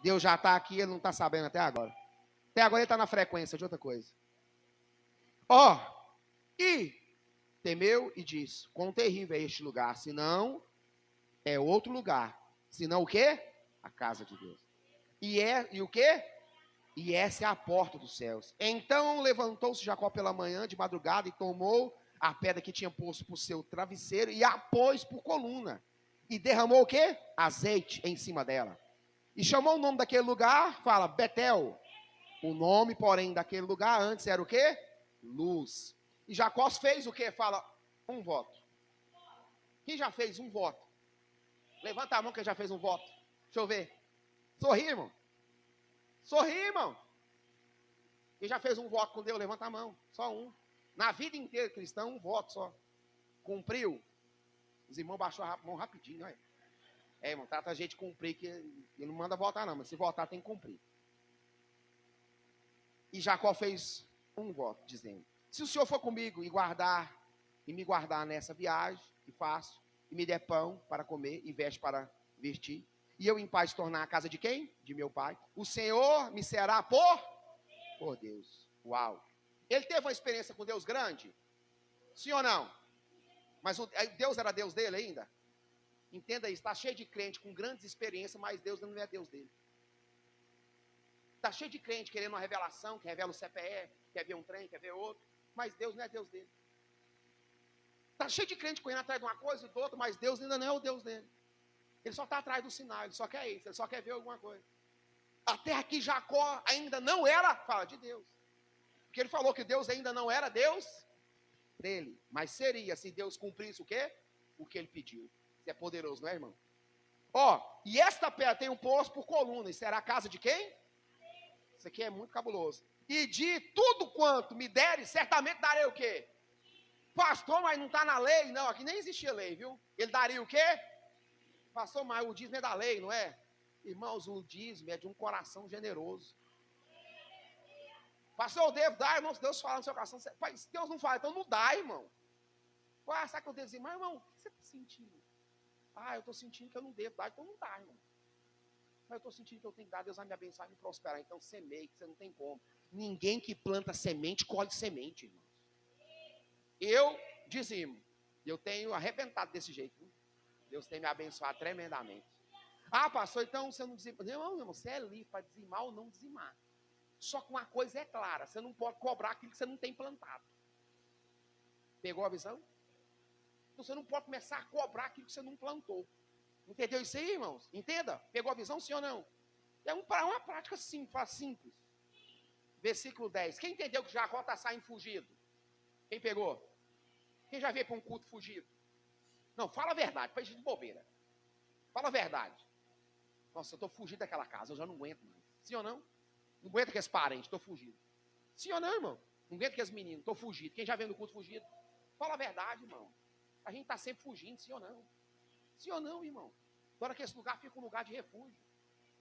Deus já está aqui, ele não está sabendo até agora. Até agora ele está na frequência de outra coisa. E temeu e disse, quão terrível é este lugar, senão é outro lugar. Senão o quê? A casa de Deus. E o quê? E essa é a porta dos céus. Então levantou-se Jacó pela manhã, de madrugada, e tomou a pedra que tinha posto por seu travesseiro, e a pôs por coluna. E derramou o quê? Azeite em cima dela. E chamou o nome daquele lugar, fala, Betel. O nome, porém, daquele lugar antes era o quê? Luz. E Jacó fez o quê? Fala, um voto. Quem já fez um voto? Levanta a mão quem já fez um voto. Deixa eu ver. Sorri, irmão. Sorri, irmão. Quem já fez um voto com Deus, levanta a mão. Só um. Na vida inteira cristã, um voto só. Cumpriu. Os irmãos baixou a mão rapidinho. Olha. Irmão, trata a gente de cumprir, que ele não manda votar não, mas se votar tem que cumprir. E Jacó fez um voto, dizendo, se o Senhor for comigo e me guardar nessa viagem que faço, e me der pão para comer e veste para vestir, e eu em paz tornar a casa de quem? De meu pai. O Senhor me será por Deus. Uau. Ele teve uma experiência com Deus grande? Sim ou não? Mas Deus era Deus dele ainda? Entenda isso, está cheio de crente com grandes experiências, mas Deus não é Deus dele. Está cheio de crente querendo uma revelação, que revela o CPF, quer ver um trem, quer ver outro, mas Deus não é Deus dele. Está cheio de crente correndo atrás de uma coisa e do outro, mas Deus ainda não é o Deus dele. Ele só está atrás do sinal, ele só quer isso, ele só quer ver alguma coisa. A terra que Jacó ainda não era, fala de Deus. Porque ele falou que Deus ainda não era Deus dele, mas seria se Deus cumprisse o quê? O que ele pediu. Isso é poderoso, não é, irmão? E esta pedra tem um poço por coluna, e será a casa de quem? Isso aqui é muito cabuloso. E de tudo quanto me deres, certamente darei o quê? Pastor, mas não está na lei? Não, aqui nem existia lei, viu? Ele daria o quê? Pastor, mas o dízimo é da lei, não é? Irmãos, o dízimo é de um coração generoso. Pastor, eu devo dar, irmão, se Deus fala no seu coração. Se Deus não fala, então não dá, irmão. Será que eu devo dizer, mas irmão, o que você está sentindo? Eu estou sentindo que eu não devo dar, então não dá, irmão. Mas eu estou sentindo que eu tenho que dar, Deus vai me abençoar e me prosperar. Então semeie, que você não tem como. Ninguém que planta semente, colhe semente, irmãos. Eu dizimo, eu tenho arrebentado desse jeito, viu? Deus tem me abençoado tremendamente. Pastor, então você não dizima. Não, irmão, você é livre para dizimar ou não dizimar. Só que uma coisa é clara, você não pode cobrar aquilo que você não tem plantado. Pegou a visão? Então você não pode começar a cobrar aquilo que você não plantou. Entendeu isso aí, irmãos? Entenda? Pegou a visão, sim ou não? É uma prática simples. Versículo 10. Quem entendeu que Jacó está saindo fugido? Quem pegou? Quem já veio para um culto fugido? Não, fala a verdade, para isso de bobeira. Fala a verdade. Nossa, eu estou fugido daquela casa, eu já não aguento mais. Sim ou não? Não aguento aqueles parentes, estou fugido. Sim ou não, irmão? Não aguento aqueles meninos, estou fugido. Quem já veio no culto fugido? Fala a verdade, irmão. A gente está sempre fugindo, sim ou não? Sim ou não, irmão? Agora que esse lugar fica um lugar de refúgio.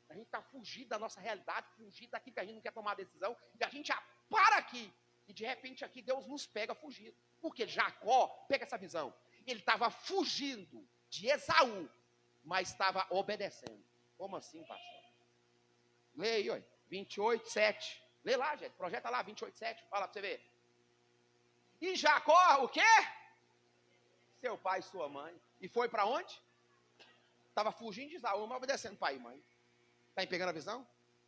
A gente está fugido da nossa realidade, fugido daquilo que a gente não quer tomar decisão, e a gente já para aqui. E de repente aqui Deus nos pega fugido. Porque Jacó, pega essa visão, ele estava fugindo de Esaú, mas estava obedecendo. Como assim, pastor? Leia aí, 28, 7. Lê lá, gente. Projeta lá, 28:7. Fala para você ver. E Jacó, o quê? Seu pai e sua mãe. E foi para onde? Estava fugindo de Esaú, mas obedecendo pai e mãe. Está pegando a visão?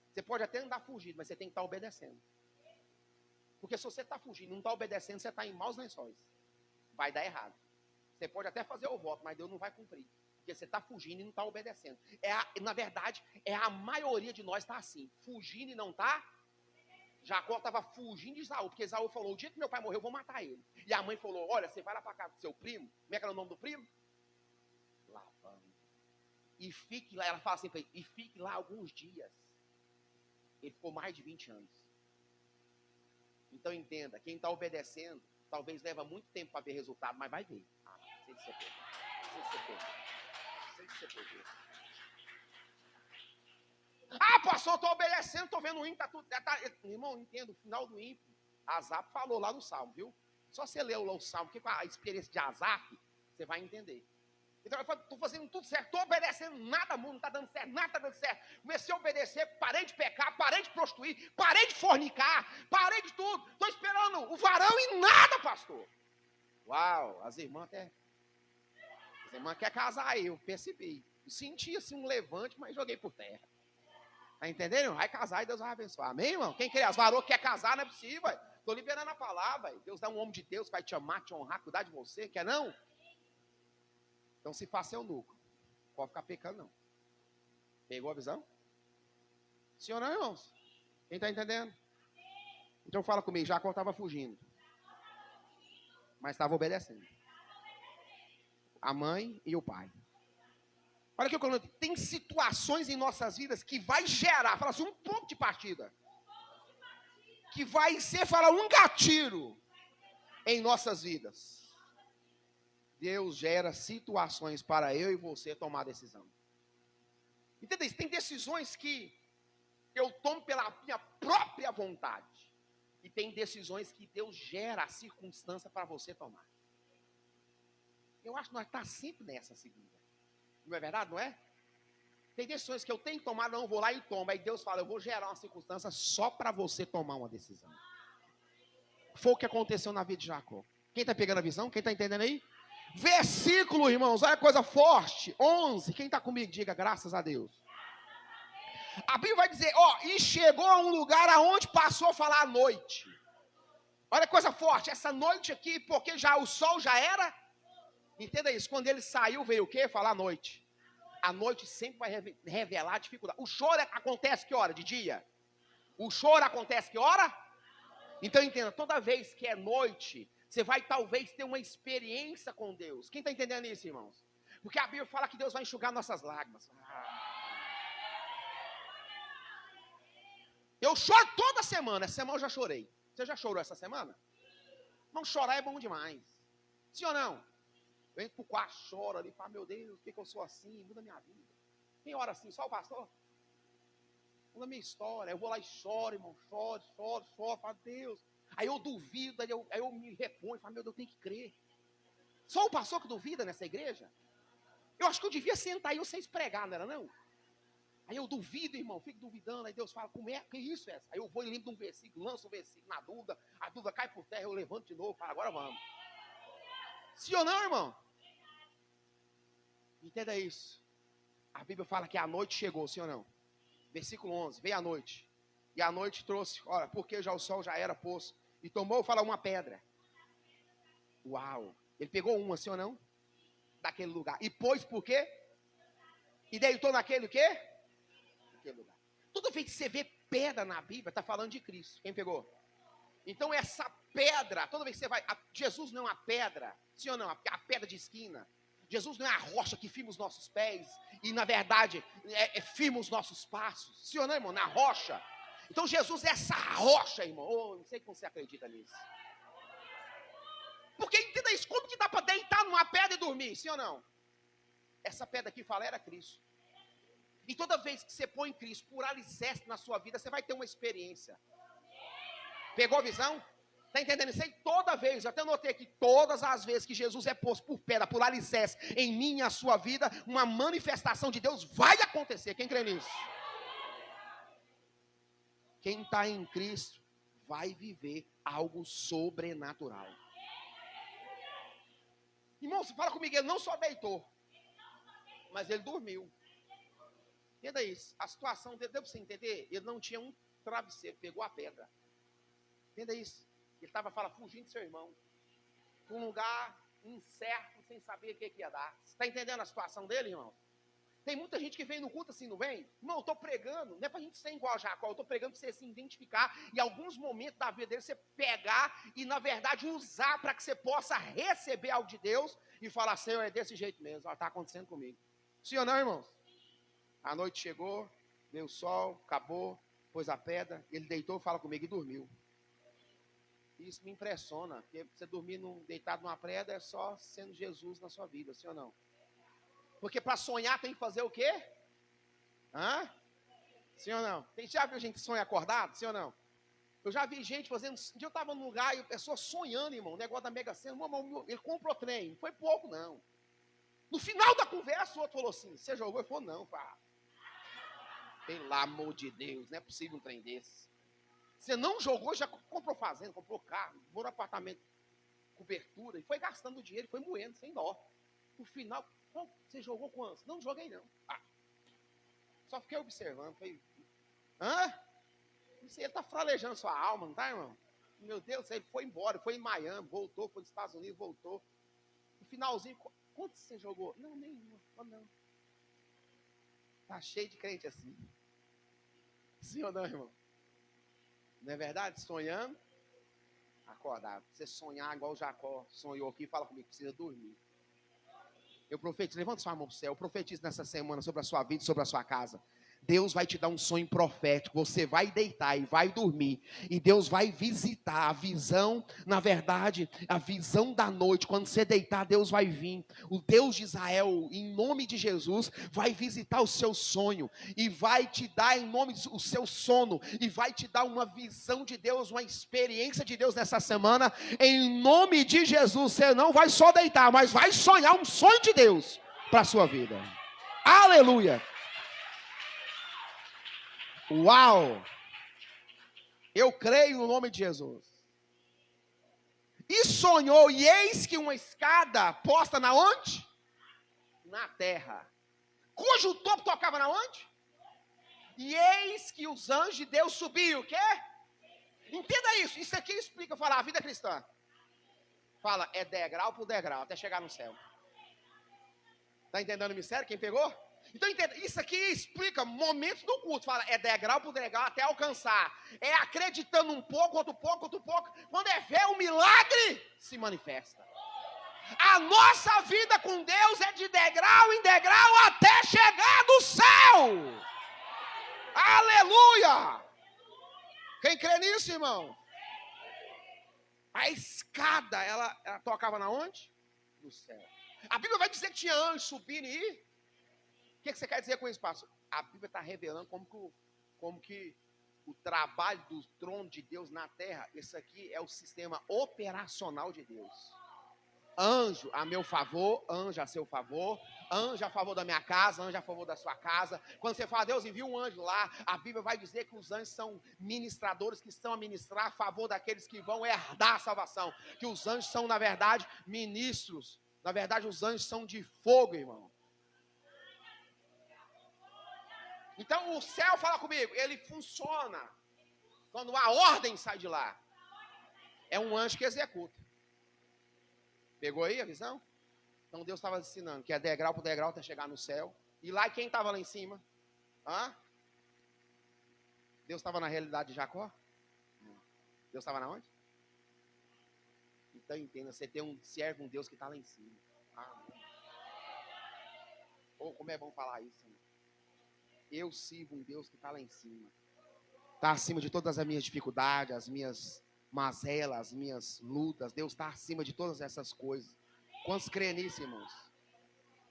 Você pode até andar fugido, mas você tem que estar obedecendo. Porque se você está fugindo e não está obedecendo, você está em maus lençóis. Vai dar errado. Você pode até fazer o voto, mas Deus não vai cumprir. Porque você está fugindo e não está obedecendo. Na verdade, a maioria de nós está assim. Fugindo e não está. Jacó estava fugindo de Esaú. Porque Esaú falou, o dia que meu pai morreu, eu vou matar ele. E a mãe falou, olha, você vai lá para casa do seu primo. Como é que era o nome do primo? Labão. E fique lá, ela fala assim para ele, e fique lá alguns dias. Ele ficou mais de 20 anos. Então entenda, quem está obedecendo, talvez leva muito tempo para ver resultado, mas vai ver. Sei se você pegou. Ah, pastor, estou obedecendo, estou vendo o ímpio, irmão, entendo, o final do ímpio, Asaf falou lá no Salmo, viu? Só você leu lá o Salmo, porque com a experiência de Asaf, você vai entender. Então eu estou fazendo tudo certo, estou obedecendo, nada mundo, não está dando certo, nada está dando certo. Comecei a obedecer, parei de pecar, parei de prostituir, parei de fornicar, parei de tudo. Estou esperando o varão e nada, pastor. Uau, as irmãs querem casar aí, eu percebi. Eu senti assim um levante, mas joguei por terra. Está entendendo? Vai casar e Deus vai abençoar. Amém, irmão? Quem quer? As varoas que quer casar, não é possível. Estou liberando a palavra. Deus dá um homem de Deus que vai te amar, te honrar, cuidar de você. Quer não? Então, se faz seu lucro, não pode ficar pecando, não. Pegou a visão? Sim ou não, irmãos? Quem está entendendo? Então, fala comigo. Jacó estava fugindo, mas estava obedecendo. A mãe e o pai. Olha aqui, tem situações em nossas vidas que vai gerar, fala assim, um ponto de partida. Que vai ser, fala, um gatilho em nossas vidas. Deus gera situações para eu e você tomar decisão. Entendeu? Tem decisões que eu tomo pela minha própria vontade. E tem decisões que Deus gera a circunstância para você tomar. Eu acho que nós estamos sempre nessa segunda. Não é verdade, não é? Tem decisões que eu tenho que tomar, não, eu vou lá e tomo. Aí Deus fala, eu vou gerar uma circunstância só para você tomar uma decisão. Foi o que aconteceu na vida de Jacó. Quem está pegando a visão? Quem está entendendo aí? Versículo, irmãos, olha a coisa forte. 11, quem está comigo, diga graças a Deus. A Bíblia vai dizer, e chegou a um lugar aonde passou a falar à noite. Olha a coisa forte, essa noite aqui, porque já o sol já era. Entenda isso, quando ele saiu, veio o quê? Falar à noite. A noite sempre vai revelar a dificuldade. O choro acontece que hora? De dia? O choro acontece que hora? Então entenda, toda vez que é noite, você vai talvez ter uma experiência com Deus. Quem está entendendo isso, irmãos? Porque a Bíblia fala que Deus vai enxugar nossas lágrimas. Eu choro toda semana. Essa semana eu já chorei. Você já chorou essa semana? Não chorar é bom demais. Sim ou não? Eu entro pro quarto, choro ali, falo, meu Deus, por que eu sou assim? Muda minha vida. Quem ora assim? Só o pastor? Muda minha história. Eu vou lá e choro, irmão. Choro. Falo, Deus. Aí eu duvido, aí eu me reponho, falo, meu Deus, eu tenho que crer. Só o pastor que duvida nessa igreja? Eu acho que eu devia sentar e vocês pregar, não era não? Aí eu duvido, irmão, fico duvidando, aí Deus fala, como é, que isso é essa? Aí eu vou e lembro de um versículo, lanço um versículo na dúvida, a dúvida cai por terra, eu levanto de novo, falo, agora vamos. Sim ou não, irmão? Entenda isso. A Bíblia fala que a noite chegou, sim ou não? Versículo 11, veio a noite. E a noite trouxe, olha, porque já o sol já era posto. E tomou, fala, uma pedra. Uau. Ele pegou uma, sim ou não? Daquele lugar. E pôs por quê? E deitou naquele o quê? Naquele lugar. Toda vez que você vê pedra na Bíblia, está falando de Cristo. Quem pegou? Então essa pedra, toda vez que você vai... Jesus não é uma pedra, sim ou não? A pedra de esquina. Jesus não é a rocha que firma os nossos pés. E na verdade, firma os nossos passos. Sim ou não, irmão? Na rocha. Então Jesus é essa rocha, irmão. Não sei como você acredita nisso. Porque entenda isso, como que dá para deitar numa pedra e dormir, sim ou não? Essa pedra aqui fala, era Cristo. E toda vez que você põe Cristo por alicerce na sua vida, você vai ter uma experiência. Pegou a visão? Está entendendo isso aí? Toda vez, eu até notei aqui, todas as vezes que Jesus é posto por pedra, por alicerce em mim e a sua vida, uma manifestação de Deus vai acontecer. Quem crê nisso? Quem está em Cristo vai viver algo sobrenatural. Irmão, você fala comigo, ele não só deitou, mas ele dormiu. Entenda isso. A situação dele, deu para você entender? Ele não tinha um travesseiro, pegou a pedra. Entenda isso. Ele estava, fugindo do seu irmão. Para um lugar incerto, sem saber o que ia dar. Você está entendendo a situação dele, irmão? Tem muita gente que vem no culto assim, não vem? Irmão, eu estou pregando, não é para a gente ser igual a Jacó, eu estou pregando para você se identificar e alguns momentos da vida dele você pegar e, na verdade, usar para que você possa receber algo de Deus e falar, Senhor, é desse jeito mesmo, está acontecendo comigo. Sim ou não, irmãos? A noite chegou, veio o sol, acabou, pôs a pedra, ele deitou, fala comigo e dormiu. Isso me impressiona, porque você dormir deitado numa pedra é só sendo Jesus na sua vida, sim ou não? Porque para sonhar tem que fazer o quê? Hã? Sim ou não? Já viu gente que sonha acordado? Sim ou não? Eu já vi gente fazendo. Um dia eu estava num lugar e a pessoa sonhando, irmão, o negócio da Mega Sena. Ele comprou trem, não foi pouco, não. No final da conversa, o outro falou assim: você jogou? Ele falou: não, pá. Pelo amor de Deus, não é possível um trem desse. Você não jogou, já comprou fazenda, comprou carro, morou apartamento, cobertura, e foi gastando dinheiro, foi moendo, sem dó. No final, você jogou quantos? Não joguei, não. Só fiquei observando. Falei, Isso ele está fralejando sua alma, não tá, irmão? Meu Deus, ele foi embora, foi em Miami, voltou, foi nos Estados Unidos, voltou. No finalzinho, quantos você jogou? Não, nenhuma. Não. Tá cheio de crente assim. Sim ou não, irmão? Não é verdade? Sonhando, acordado. Você sonhar igual o Jacó sonhou aqui, fala comigo, precisa dormir. Eu profetizo, levanta sua mão para o céu, eu profetizo nessa semana sobre a sua vida e sobre a sua casa. Deus vai te dar um sonho profético, você vai deitar e vai dormir, e Deus vai visitar a visão, na verdade, a visão da noite, quando você deitar, Deus vai vir, o Deus de Israel, em nome de Jesus, vai visitar o seu sonho, e vai te dar em nome do seu sono, e vai te dar uma visão de Deus, uma experiência de Deus nessa semana, em nome de Jesus. Você não vai só deitar, mas vai sonhar um sonho de Deus para a sua vida. Aleluia! Uau! Eu creio no nome de Jesus. E sonhou, e eis que uma escada posta na onde? Na terra. Cujo topo tocava na onde? E eis que os anjos de Deus subiam, o quê? Entenda isso, isso aqui explica, fala, a vida cristã. Fala, é degrau por degrau, até chegar no céu. Está entendendo o mistério? Quem pegou? Então, entenda, isso aqui explica momentos do culto. Fala, é degrau por degrau até alcançar. É acreditando um pouco, outro pouco, outro pouco. Quando é ver o milagre, se manifesta. A nossa vida com Deus é de degrau em degrau até chegar no céu. Aleluia! Quem crê nisso, irmão? A escada, ela tocava na onde? No céu. A Bíblia vai dizer que tinha anjos subindo e ir. O que você quer dizer com isso, pastor? A Bíblia está revelando como que o trabalho do trono de Deus na terra, esse aqui é o sistema operacional de Deus. Anjo a meu favor, anjo a seu favor, anjo a favor da minha casa, anjo a favor da sua casa. Quando você fala, Deus envia um anjo lá, a Bíblia vai dizer que os anjos são ministradores que estão a ministrar a favor daqueles que vão herdar a salvação. Que os anjos são, na verdade, ministros. Na verdade, os anjos são de fogo, irmão. Então o céu, fala comigo, ele funciona quando a ordem sai de lá. É um anjo que executa. Pegou aí a visão? Então Deus estava ensinando que é degrau por degrau até chegar no céu. E lá quem estava lá em cima? Deus estava na realidade de Jacó? Deus estava na onde? Então entenda, você serve um Deus que está lá em cima. Como é bom falar isso, né? Eu sirvo um Deus que está lá em cima. Está acima de todas as minhas dificuldades, as minhas mazelas, as minhas lutas. Deus está acima de todas essas coisas. Quantos creem nisso, irmãos?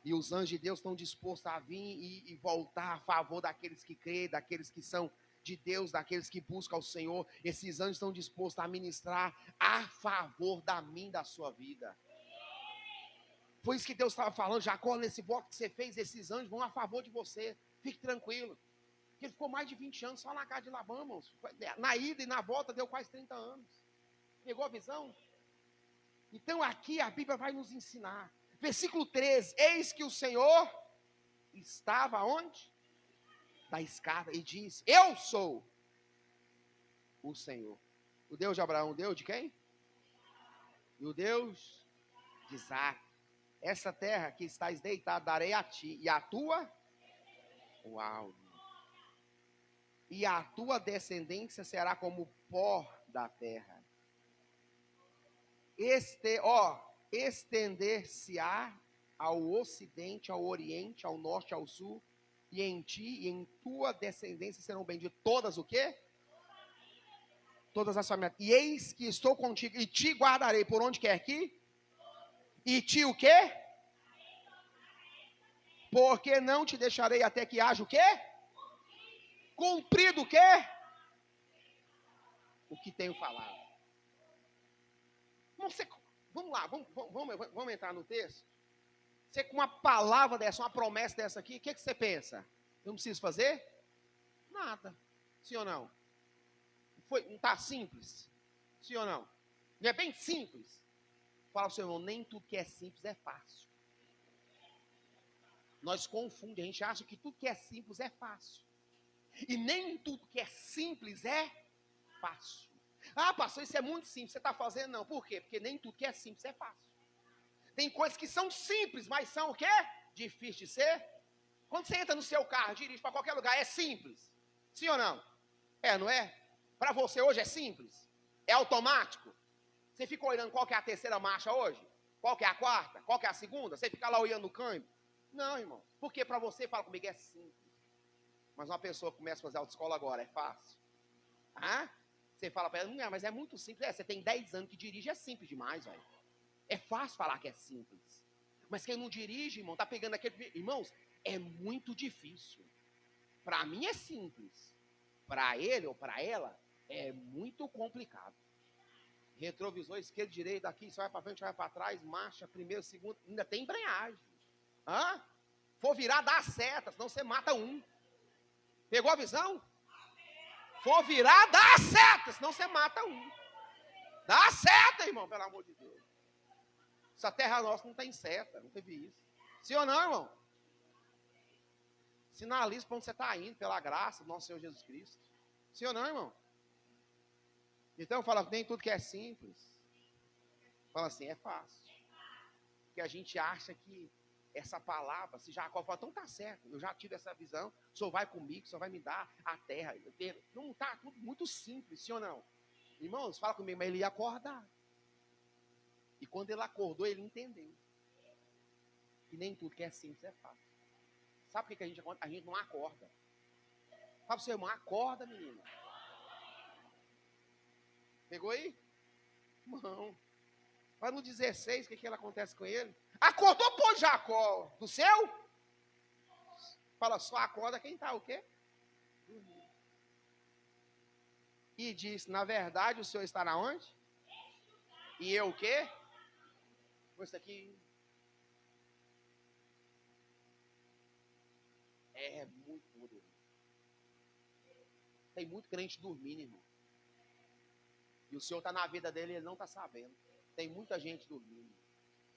E os anjos de Deus estão dispostos a vir e voltar a favor daqueles que creem, daqueles que são de Deus, daqueles que buscam o Senhor. Esses anjos estão dispostos a ministrar a favor da minha, da sua vida. Foi isso que Deus estava falando, Jacó, nesse voto que você fez, esses anjos vão a favor de você. Fique tranquilo. Porque ele ficou mais de 20 anos só na casa de Labão, irmãos. Na ida e na volta deu quase 30 anos. Pegou a visão? Então aqui a Bíblia vai nos ensinar. Versículo 13. Eis que o Senhor estava onde? Da escada e disse: eu sou o Senhor. O Deus de Abraão, o Deus de quem? E o Deus de Isaac. Essa terra que estás deitado darei a ti e a tua. Uau. E a tua descendência será como o pó da terra. Estender-se-á ao ocidente, ao oriente, ao norte, ao sul, e em ti e em tua descendência serão benditas todas o quê? Todas as famílias. E eis que estou contigo, e te guardarei por onde quer que? E te o quê? Porque não te deixarei até que haja o quê? Cumprido o quê? O que tenho falado. Vamos lá, vamos entrar no texto. Você com uma palavra dessa, uma promessa dessa aqui, o que você pensa? Eu não preciso fazer? Nada. Sim ou não? Não está simples? Sim ou não? Não é bem simples? Fala para o seu irmão, nem tudo que é simples é fácil. Nós confundimos, a gente acha que tudo que é simples é fácil. E nem tudo que é simples é fácil. Ah, pastor, isso é muito simples, você está fazendo? Não. Por quê? Porque nem tudo que é simples é fácil. Tem coisas que são simples, mas são o quê? Difíceis de ser. Quando você entra no seu carro, dirige para qualquer lugar, é simples. Sim ou não? É, não é? Para você hoje é simples? É automático? Você fica olhando qual que é a terceira marcha hoje? Qual que é a quarta? Qual que é a segunda? Você fica lá olhando o câmbio? Não, irmão. Porque para você, fala comigo, é simples. Mas uma pessoa que começa a fazer autoescola agora, é fácil. Ah? Você fala para ela, não, mas é muito simples. Você tem 10 anos que dirige, é simples demais, velho. É fácil falar que é simples. Mas quem não dirige, irmão, tá pegando aquele... Irmãos, é muito difícil. Para mim é simples. Para ele ou para ela, é muito complicado. Retrovisor esquerdo, direito, aqui, você vai para frente, vai para trás, marcha, primeiro, segundo, ainda tem embreagem. Hã? For virar, dá a seta, senão você mata um. Pegou a visão? For virar, dá a seta, senão você mata um. Dá a seta, irmão, pelo amor de Deus. Essa terra nossa não tem seta, não teve isso. Sim ou não, irmão? Sinaliza para onde você está indo, pela graça do nosso Senhor Jesus Cristo. Sim ou não, irmão? Então fala, nem tudo que é simples. Fala assim, é fácil. Porque a gente acha que essa palavra, se Jacó fala, então tá certo, eu já tive essa visão, o Senhor vai comigo, o Senhor vai me dar a terra. Não está tudo muito simples, sim ou não? Irmãos, fala comigo, mas ele ia acordar. E quando ele acordou, ele entendeu. Que nem tudo que é simples é fácil. Sabe por que a gente não acorda? Fala pro seu irmão, acorda, menina. Pegou aí? Não. Mas no 16, o que acontece com ele? Acordou, pô, Jacó, do céu? Fala, só acorda quem está o quê? Dormindo. E diz, na verdade, o Senhor está na onde? E eu o quê? Isso aqui é muito poderoso. Tem muito crente dormindo, irmão. E o Senhor está na vida dele e ele não está sabendo. Tem muita gente dormindo.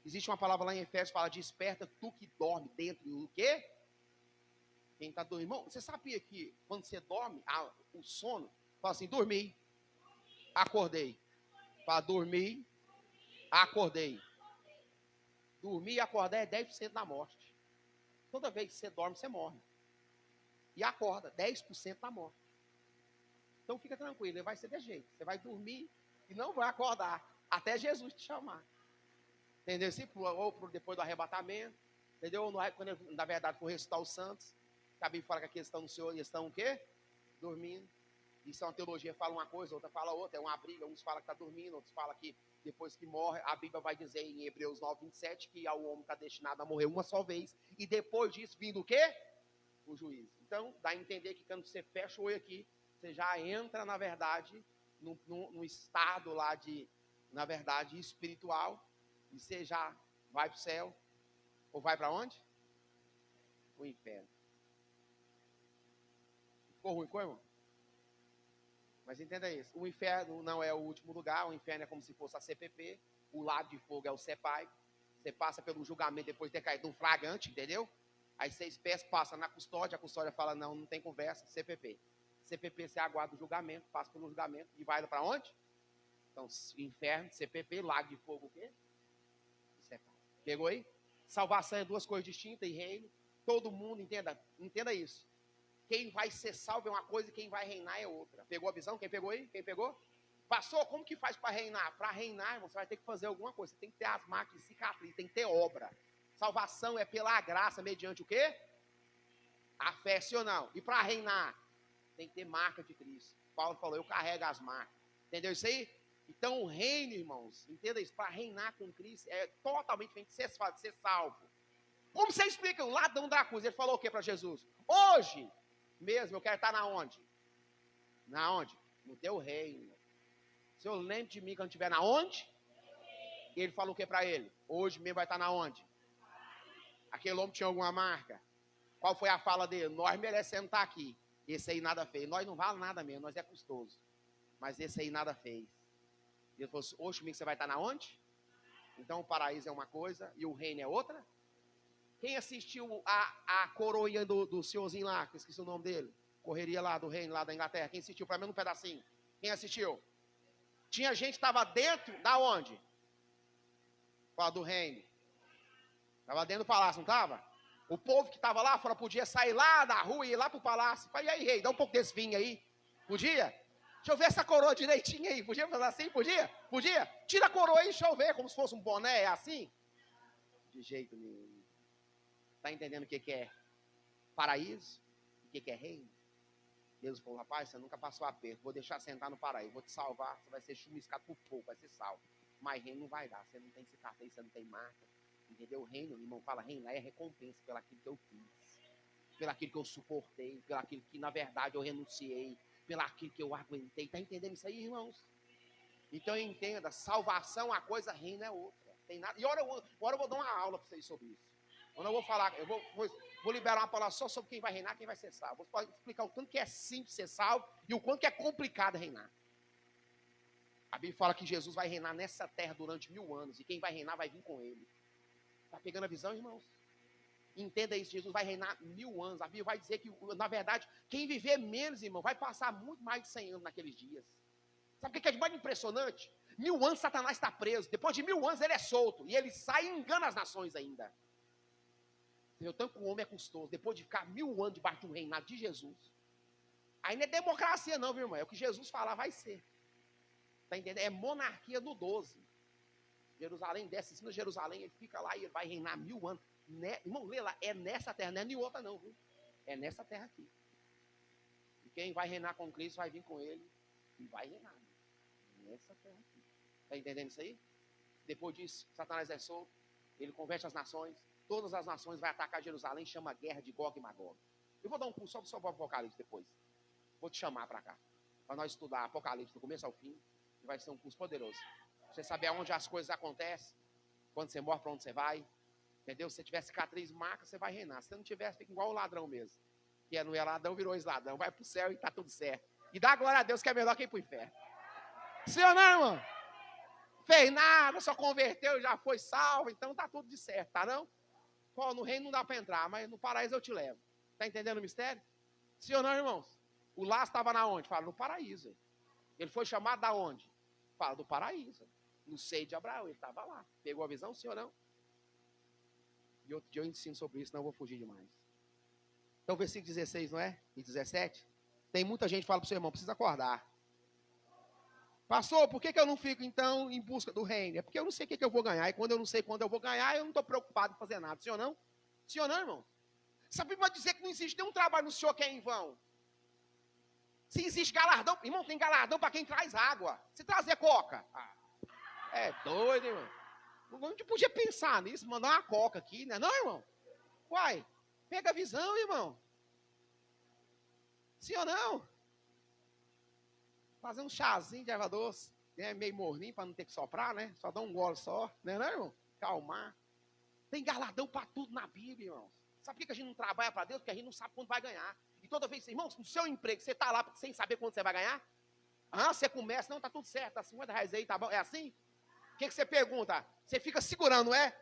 Existe uma palavra lá em Efésios que fala, desperta tu que dorme dentro do quê? Quem está dormindo. Irmão, você sabia que quando você dorme, o sono, fala assim, dormi, acordei. Fala, dormi, acordei. Dormir e acordar é 10% da morte. Toda vez que você dorme, você morre. E acorda, 10% da morte. Então fica tranquilo, ele vai ser desse jeito. Você vai dormir e não vai acordar, até Jesus te chamar. Entendeu? Ou depois do arrebatamento. Entendeu? Ou quando, na verdade, for ressuscitar os santos. A Bíblia fala que aqui eles estão no Senhor, eles estão o quê? Dormindo. Isso é uma teologia, fala uma coisa, outra fala outra, é uma briga, uns falam que está dormindo, outros falam que depois que morre, a Bíblia vai dizer em Hebreus 9:27 que o homem está destinado a morrer uma só vez, e depois disso, vindo o quê? O juízo. Então, dá a entender que quando você fecha o olho aqui, você já entra, na verdade, num estado lá de, na verdade, espiritual, e você já vai para o céu, ou vai para onde? O inferno. Ficou ruim, ficou, irmão? Mas entenda isso. O inferno não é o último lugar. O inferno é como se fosse a CPP. O lago de fogo é o CEPAI. Você passa pelo julgamento depois de ter caído num flagrante, entendeu? Aí 6 pés passa na custódia. A custódia fala, não, não tem conversa. CPP. CPP, você aguarda o julgamento, passa pelo julgamento e vai para onde? Então, inferno, CPP, lago de fogo, o quê? CEPAI. Pegou aí? Salvação é 2 coisas distintas e reino. Todo mundo, entenda isso. Quem vai ser salvo é uma coisa e quem vai reinar é outra. Pegou a visão? Quem pegou aí? Quem pegou? Pastor, como que faz para reinar? Para reinar, irmão, você vai ter que fazer alguma coisa. Você tem que ter as marcas de cicatriz, tem que ter obra. Salvação é pela graça, mediante o quê? A fé, sim ou não? E para reinar, tem que ter marca de Cristo. Paulo falou, eu carrego as marcas. Entendeu isso aí? Então o reino, irmãos, entenda isso, para reinar com Cristo é totalmente diferente de ser salvo. Como você explica o ladrão da cruz? Ele falou o que para Jesus? Hoje mesmo eu quero estar na onde? Na onde? No teu reino. Se eu lembro de mim quando estiver na onde? Ele falou o que para ele? Hoje mesmo vai estar na onde? Aquele homem tinha alguma marca? Qual foi a fala dele? Nós merecemos estar aqui. Esse aí nada fez. Nós não vale nada mesmo, nós é custoso. Mas esse aí nada fez. Ele falou assim, hoje comigo você vai estar na onde? Então o paraíso é uma coisa e o reino é outra? Quem assistiu a coroinha do senhorzinho lá, que eu esqueci o nome dele, correria lá do reino, lá da Inglaterra, quem assistiu? Para mim um pedacinho. Quem assistiu? Tinha gente que estava dentro, da onde? Fala do reino. Estava dentro do palácio, não estava? O povo que estava lá fora podia sair lá da rua e ir lá para o palácio. Falei, e aí, rei, dá um pouco desse vinho aí. Podia? Deixa eu ver essa coroa direitinho aí. Podia fazer assim? Podia? Podia? Tira a coroa aí, deixa eu ver, como se fosse um boné, é assim? De jeito nenhum. Está entendendo o que é paraíso? O que é reino? Deus falou, rapaz, você nunca passou aperto. Vou deixar sentar no paraíso. Vou te salvar. Você vai ser chumiscado por fogo, vai ser salvo. Mas reino não vai dar. Você não tem cicatriz, você não tem marca. Entendeu? O reino, o irmão fala, reino é recompensa pelo aquilo que eu fiz. Pelo aquilo que eu suportei. Pelo aquilo que, na verdade, eu renunciei. Pelo aquilo que eu aguentei. Está entendendo isso aí, irmãos? Então, entenda. Salvação é uma coisa, reino é outra. Tem nada. E agora eu vou dar uma aula para vocês sobre isso. Quando eu vou falar, eu vou liberar uma palavra só sobre quem vai reinar, quem vai ser salvo. Vou explicar o quanto que é simples ser salvo e o quanto que é complicado reinar. A Bíblia fala que Jesus vai reinar nessa terra durante 1000 anos e quem vai reinar vai vir com ele. Está pegando a visão, irmãos? Entenda isso, Jesus vai reinar 1000 anos. A Bíblia vai dizer que, na verdade, quem viver menos, irmão, vai passar muito mais de 100 anos naqueles dias. Sabe o que é de mais impressionante? 1000 anos Satanás está preso. Depois de 1000 anos ele é solto. E ele sai e engana as nações ainda. Entendeu? Tanto que o homem é custoso. Depois de ficar 1000 anos debaixo de um reinado de Jesus. Aí não é democracia não, viu, irmão? É o que Jesus falar vai ser. Está entendendo? É monarquia no 12. Jerusalém desce em cima de Jerusalém, ele fica lá e ele vai reinar 1000 anos. Irmão, lê lá, é nessa terra, não é em outra não, viu? É nessa terra aqui. E quem vai reinar com Cristo vai vir com ele e vai reinar. Nessa terra aqui. Está entendendo isso aí? Depois disso, Satanás é solto, ele converte as nações, todas as nações vão atacar Jerusalém, chama a guerra de Gog e Magog. Eu vou dar um curso só sobre o Apocalipse depois. Vou te chamar para cá, para nós estudar Apocalipse do começo ao fim, e vai ser um curso poderoso. Você saber aonde as coisas acontecem, quando você morre, para onde você vai, entendeu? Se você tiver cicatriz, marca, você vai reinar. Se você não tiver, fica igual o ladrão mesmo. Que não é ladrão, virou ex-ladrão. Vai para o céu e está tudo certo. E dá glória a Deus que é melhor que ir para o inferno. Sim ou não, irmão? Fez nada, só converteu, já foi salvo, então está tudo de certo, tá não? Pô, no reino não dá para entrar, mas no paraíso eu te levo. Está entendendo o mistério? Sim ou não, irmãos? O Lázaro estava na onde? Fala, no paraíso. Ele foi chamado da onde? Fala, do paraíso. No seio de Abraão, ele estava lá. Pegou a visão, sim ou não? E outro dia eu ensino sobre isso, não vou fugir demais. Então, versículo 16, não é? E 17. Tem muita gente que fala para o seu irmão, precisa acordar. Pastor, por que eu não fico, então, em busca do reino? É porque eu não sei o que eu vou ganhar. E quando eu não sei quando eu vou ganhar, eu não estou preocupado em fazer nada. Sim ou não? Sim ou não, irmão? Essa Bíblia vai dizer que não existe nenhum trabalho no Senhor que é em vão. Se existe galardão, irmão, tem galardão para quem traz água. Se trazer coca. É doido, irmão. A gente podia pensar nisso, mandar uma coca aqui, né? Não, irmão? Uai, pega a visão, irmão. Sim ou não? Fazer um chazinho de erva doce, né? Meio morninho, para não ter que soprar, né? Só dar um gole só, né, não, irmão? Calmar. Tem galardão para tudo na Bíblia, irmãos. Sabe por que a gente não trabalha para Deus? Porque a gente não sabe quando vai ganhar. E toda vez, irmãos, no seu emprego, você está lá sem saber quanto você vai ganhar? Ah, você começa, não, tá tudo certo, tá R$50 aí, tá bom? É assim? O que você pergunta? Você fica segurando, não é?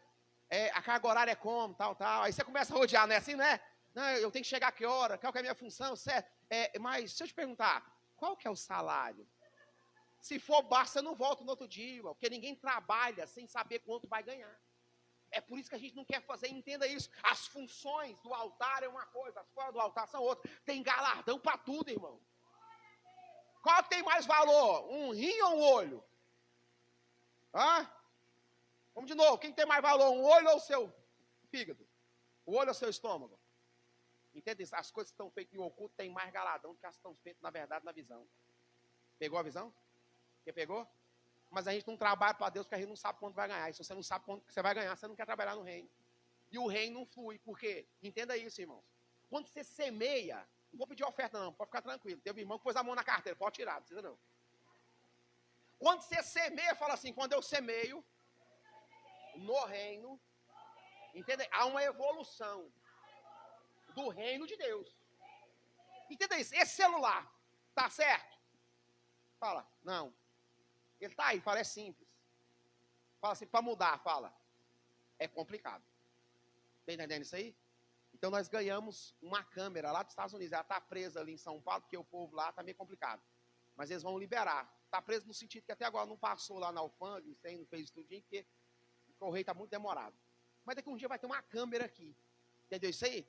A carga horária é como, tal. Aí você começa a rodear, não é assim, não é? Não, eu tenho que chegar a que hora? Qual que é a minha função? Certo? Mas, se eu te perguntar, qual que é o salário? Se for baixo, você não volta no outro dia, porque ninguém trabalha sem saber quanto vai ganhar. É por isso que a gente não quer fazer, entenda isso. As funções do altar é uma coisa, as fora do altar são outra. Tem galardão para tudo, irmão. Qual tem mais valor? Um rim ou um olho? Hã? Vamos de novo. Quem tem mais valor? Um olho ou o seu fígado? O olho ou o seu estômago? Entenda isso. As coisas que estão feitas em oculto têm mais galardão do que as que estão feitas, na verdade, na visão. Pegou a visão? Quem pegou? Mas a gente não trabalha para Deus porque a gente não sabe quanto vai ganhar. E se você não sabe quanto você vai ganhar, você não quer trabalhar no reino. E o reino não flui. Por quê? Entenda isso, irmãos. Quando você semeia, não vou pedir oferta não, pode ficar tranquilo. Teve um irmão que pôs a mão na carteira, pode tirar, não precisa não. Quando você semeia, fala assim, quando eu semeio no reino, entenda? Há uma evolução do reino de Deus. Entenda isso. Esse celular, tá certo? Fala, não. Ele tá aí, fala, é simples. Fala assim, para mudar, fala. É complicado. Tá entendendo isso aí? Então nós ganhamos uma câmera lá dos Estados Unidos. Ela tá presa ali em São Paulo, porque o povo lá tá meio complicado. Mas eles vão liberar. Tá preso no sentido que até agora não passou lá na alfândega, não fez estudinho, porque o correio tá muito demorado. Mas daqui um dia vai ter uma câmera aqui. Entendeu isso aí?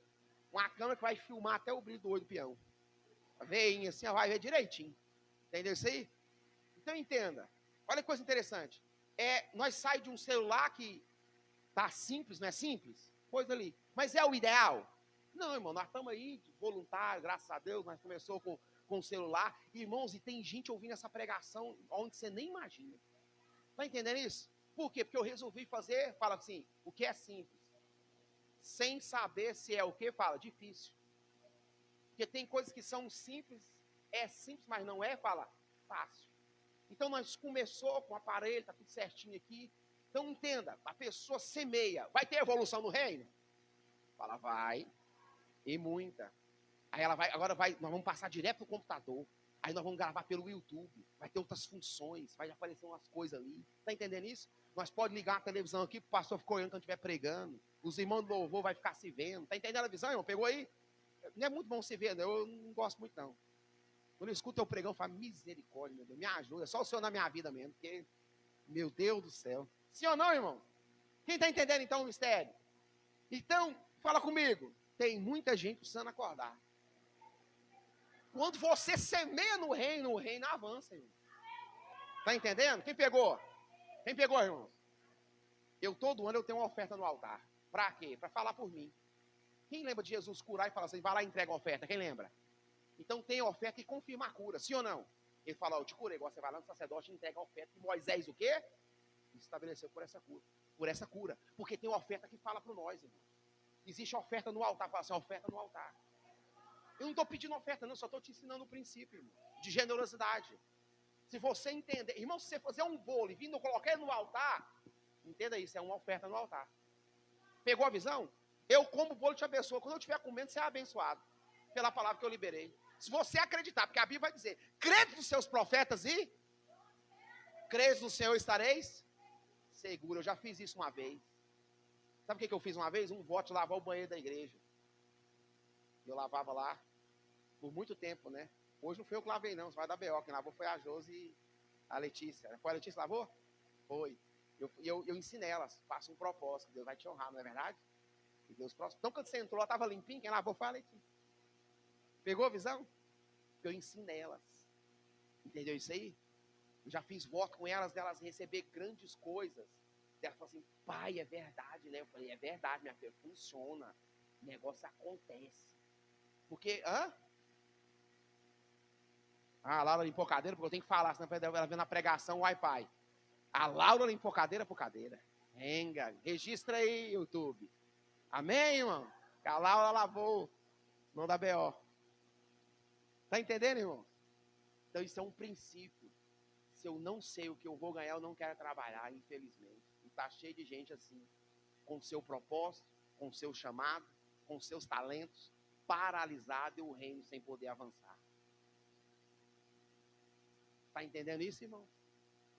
Uma câmera que vai filmar até o brilho do olho do peão. Veinha assim, vai ver direitinho. Entendeu isso aí? Então entenda. Olha que coisa interessante. Nós saímos de um celular que tá simples, não é simples? Coisa ali. Mas é o ideal? Não, irmão, nós estamos aí, voluntário, graças a Deus, nós começamos com o celular. Irmãos, e tem gente ouvindo essa pregação onde você nem imagina. Tá entendendo isso? Por quê? Porque eu resolvi fazer, fala assim, o que é simples. Sem saber se é o que, fala, difícil. Porque tem coisas que são simples, é simples, mas não é, fala, fácil. Então nós começou com o aparelho, tá tudo certinho aqui. Então entenda, a pessoa semeia. Vai ter evolução no reino? Fala, vai. E muita. Aí ela vai, nós vamos passar direto pro computador. Aí nós vamos gravar pelo YouTube. Vai ter outras funções, vai aparecer umas coisas ali. Tá entendendo isso? Nós podemos ligar a televisão aqui, pro pastor ficar olhando quando estiver pregando. Os irmãos do louvor vai ficar se vendo. Tá entendendo a visão, irmão? Pegou aí? Não é muito bom se ver, eu não gosto muito, não. Quando eu escuto o pregão, eu falo, misericórdia, meu Deus, me ajuda. É só o Senhor na minha vida mesmo, porque, meu Deus do céu. Sim ou não, irmão? Quem está entendendo, então, o mistério? Então, fala comigo. Tem muita gente precisando acordar. Quando você semeia no reino avança, irmão. Está entendendo? Quem pegou? Quem pegou, irmão? Todo ano eu tenho uma oferta no altar. Para quê? Para falar por mim. Quem lembra de Jesus curar e falar assim, vai lá e entrega a oferta? Quem lembra? Então tem a oferta e confirma a cura, sim ou não? Ele fala, eu te curei, igual você vai lá no sacerdote e entrega a oferta. E Moisés o quê? Estabeleceu por essa cura. Por essa cura. Porque tem uma oferta que fala para nós, irmão. Existe oferta no altar, fala assim, oferta no altar. Eu não estou pedindo oferta, não, só estou te ensinando o princípio, irmão, de generosidade. Se você entender, irmão, se você fazer um bolo e vindo colocar ele no altar, entenda isso, é uma oferta no altar. Pegou a visão? Eu como o bolo e te abençoo. Quando eu estiver comendo, você é abençoado. Pela palavra que eu liberei. Se você acreditar, porque a Bíblia vai dizer, crede nos seus profetas e crede no Senhor estareis seguro. Eu já fiz isso uma vez. Sabe o que eu fiz uma vez? Um voto de lavar o banheiro da igreja. Eu lavava lá por muito tempo, né? Hoje não foi eu que lavei, não. Você vai dar B.O. Quem lavou foi a Josi e a Letícia. Foi a Letícia que lavou? Foi. Eu ensinei elas. Faça um propósito. Deus vai te honrar, não é verdade? E Deus próximo. Então, quando você entrou, ela estava limpinha. Quem lavou foi a Letícia. Pegou a visão? Eu ensinei elas. Entendeu isso aí? Eu já fiz voto com elas, delas receber grandes coisas. Ela falou assim, pai, é verdade, né? Eu falei, é verdade, minha filha, funciona. O negócio acontece. Porque, a Laura limpou cadeira, porque eu tenho que falar, senão ela vem na pregação, Wi-Fi. A Laura limpou cadeira por cadeira. Renga, registra aí, YouTube. Amém, irmão? A Laura lavou, não dá B.O. Tá entendendo, irmão? Então isso é um princípio. Se eu não sei o que eu vou ganhar, eu não quero trabalhar, infelizmente. E tá cheio de gente assim, com o seu propósito, com o seu chamado, com os seus talentos. paralisado e o reino sem poder avançar. Está entendendo isso, irmão?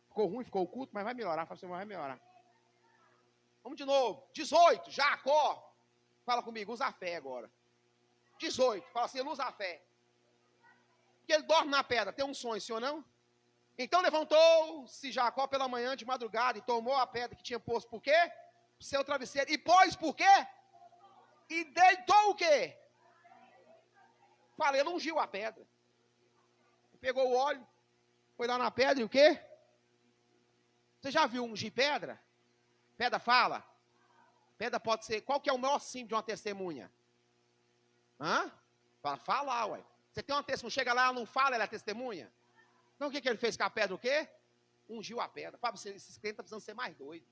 Ficou ruim, ficou oculto, mas vai melhorar. Fala assim, vai melhorar. Vamos de novo. 18, Jacó. Fala comigo, usa a fé agora. 18, fala assim, ele usa a fé. Porque ele dorme na pedra, tem um sonho, sim ou não? Então levantou-se Jacó pela manhã de madrugada e tomou a pedra que tinha posto, por quê? Seu travesseiro. E pôs por quê? E deitou o quê? Fala, ele ungiu a pedra. Pegou o óleo, foi lá na pedra e o quê? Você já viu ungir pedra? Pedra fala? Pedra pode ser, qual que é o maior símbolo de uma testemunha? Hã? Fala, fala, ué. Você tem uma testemunha, chega lá, ela não fala, ela é testemunha? Então o que ele fez com a pedra, o quê? Ungiu a pedra. Fala, esses crentes estão precisando ser mais doidos.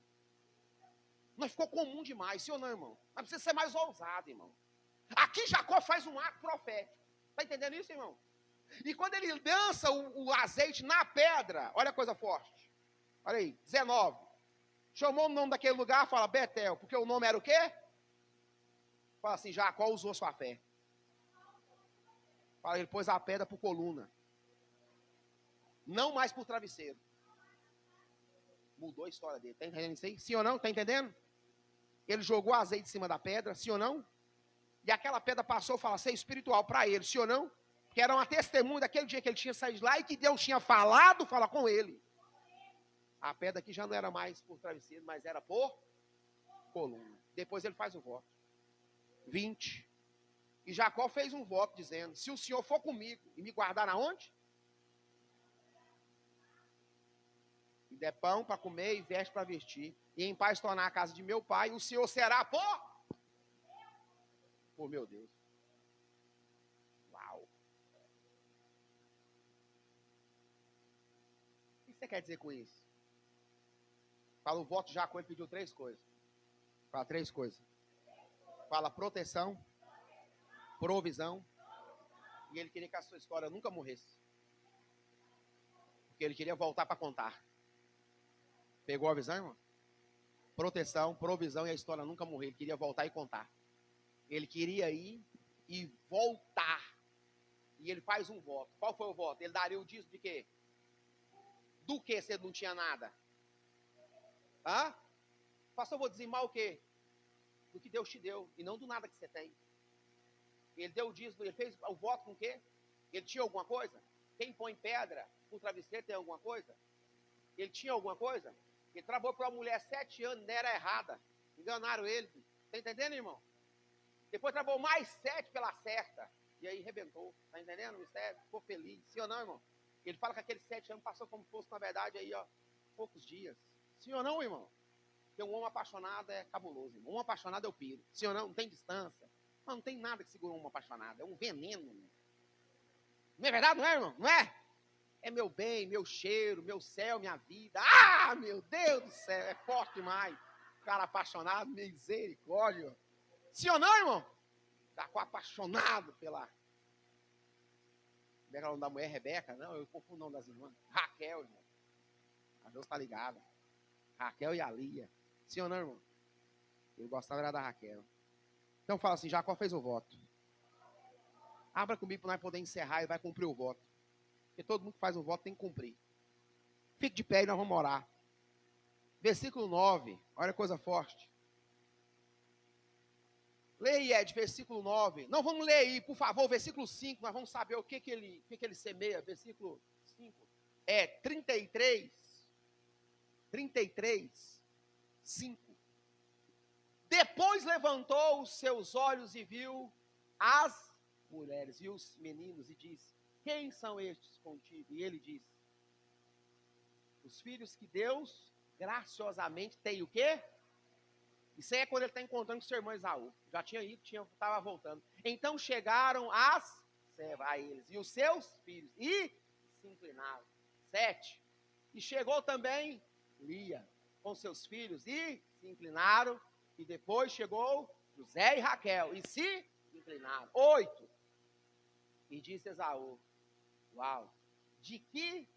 Mas ficou comum demais, sim ou não, irmão? Mas precisa ser mais ousado, irmão. Aqui Jacó faz um ato profético. Está entendendo isso, irmão? E quando ele dança o azeite na pedra, olha a coisa forte. Olha aí, 19. Chamou o nome daquele lugar, fala Betel, porque o nome era o quê? Fala assim, Jacó usou sua fé. Fala, ele pôs a pedra por coluna. Não mais por travesseiro. Mudou a história dele. Está entendendo isso aí? Sim ou não? Está entendendo? Ele jogou azeite em cima da pedra, sim ou não? E aquela pedra passou, fala, ser espiritual para ele, sim ou não? Que era uma testemunha daquele dia que ele tinha saído de lá e que Deus tinha falado, fala com ele. A pedra aqui já não era mais por travesseiro, mas era por coluna. Depois ele faz o voto. 20. E Jacó fez um voto dizendo, se o Senhor for comigo e me guardar aonde? E der pão para comer e veste para vestir, e em paz tornar a casa de meu pai, o Senhor será por meu Deus. Uau. O que você quer dizer com isso? Fala o voto de Jacó, ele pediu 3 coisas. Fala 3 coisas. Fala proteção, provisão, e ele queria que a sua história nunca morresse. Porque ele queria voltar para contar. Pegou a visão, irmão? Proteção, provisão e a história nunca morrer. Ele queria voltar e contar. Ele queria ir e voltar. E ele faz um voto. Qual foi o voto? Ele daria o dízimo de quê? Do que se ele não tinha nada? Hã? Pastor, eu vou dizimar o quê? Do que Deus te deu. E não do nada que você tem. Ele deu o dízimo, ele fez o voto com o quê? Ele tinha alguma coisa? Quem põe pedra com travesseiro tem alguma coisa? Ele tinha alguma coisa? Ele trabalhou para uma mulher 7 anos, não era errada. Enganaram ele. Está entendendo, irmão? Depois trabalhou mais 7 pela certa. E aí rebentou. Está entendendo? O 7 ficou feliz. Sim ou não, irmão? Ele fala que aqueles 7 anos passou como fosse, na verdade, aí, ó, poucos dias. Sim ou não, irmão? Porque um homem apaixonado é cabuloso, irmão. Um apaixonado é o piro. Sim ou não? Não tem distância. Não tem nada que segura um homem apaixonado. É um veneno, irmão. Não é verdade, não é, irmão? Não é? É meu bem, meu cheiro, meu céu, minha vida. Ah, meu Deus do céu, é forte demais. Cara apaixonado, misericórdia. Sim ou não, irmão? Ficou apaixonado pela... Como é que é o nome da mulher? Rebeca? Não, eu confundo o nome das irmãs. Raquel, irmão. A Deus está ligada. Raquel e a Lia. Sim ou não, irmão? Ele gostava era da Raquel. Então fala assim, Jacó fez o voto. Abra comigo para nós poder encerrar e vai cumprir o voto. Porque todo mundo que faz um voto tem que cumprir. Fique de pé e nós vamos orar. Versículo 9. Olha a coisa forte. Leia, Ed, versículo 9. Não, vamos ler aí, por favor, versículo 5. Nós vamos saber o que ele semeia. Versículo 5. 33. 33. 5. Depois levantou os seus olhos e viu as mulheres e os meninos e disse, quem são estes contigo? E ele disse, os filhos que Deus graciosamente tem o quê? Isso aí é quando ele está encontrando com seu irmão Esaú. Já tinha ido, estava voltando. Então chegaram as servas a eles e os seus filhos e se inclinaram. 7. E chegou também Lia com seus filhos e se inclinaram. E depois chegou José e Raquel e se inclinaram. 8. E disse Esaú, uau, de que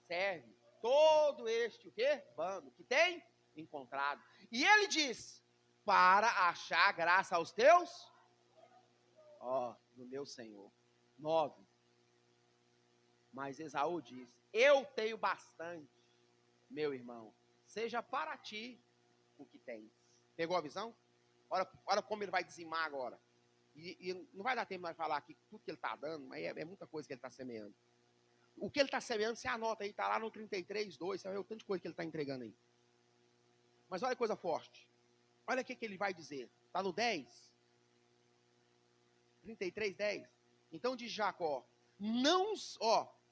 serve todo este, o quê? Bando, que tem encontrado. E ele diz, para achar graça aos teus. do meu Senhor. 9. Mas Esaú diz: eu tenho bastante, meu irmão, seja para ti o que tens. Pegou a visão? Olha como ele vai dizimar agora. E não vai dar tempo de falar aqui tudo que ele está dando, mas é muita coisa que ele está semeando. O que ele está semeando, você anota aí, está lá no 33, 2, você vai ver o tanto de coisa que ele está entregando aí. Mas olha que coisa forte. Olha o que ele vai dizer. Está no 10. 33, 10. Então diz Jacó: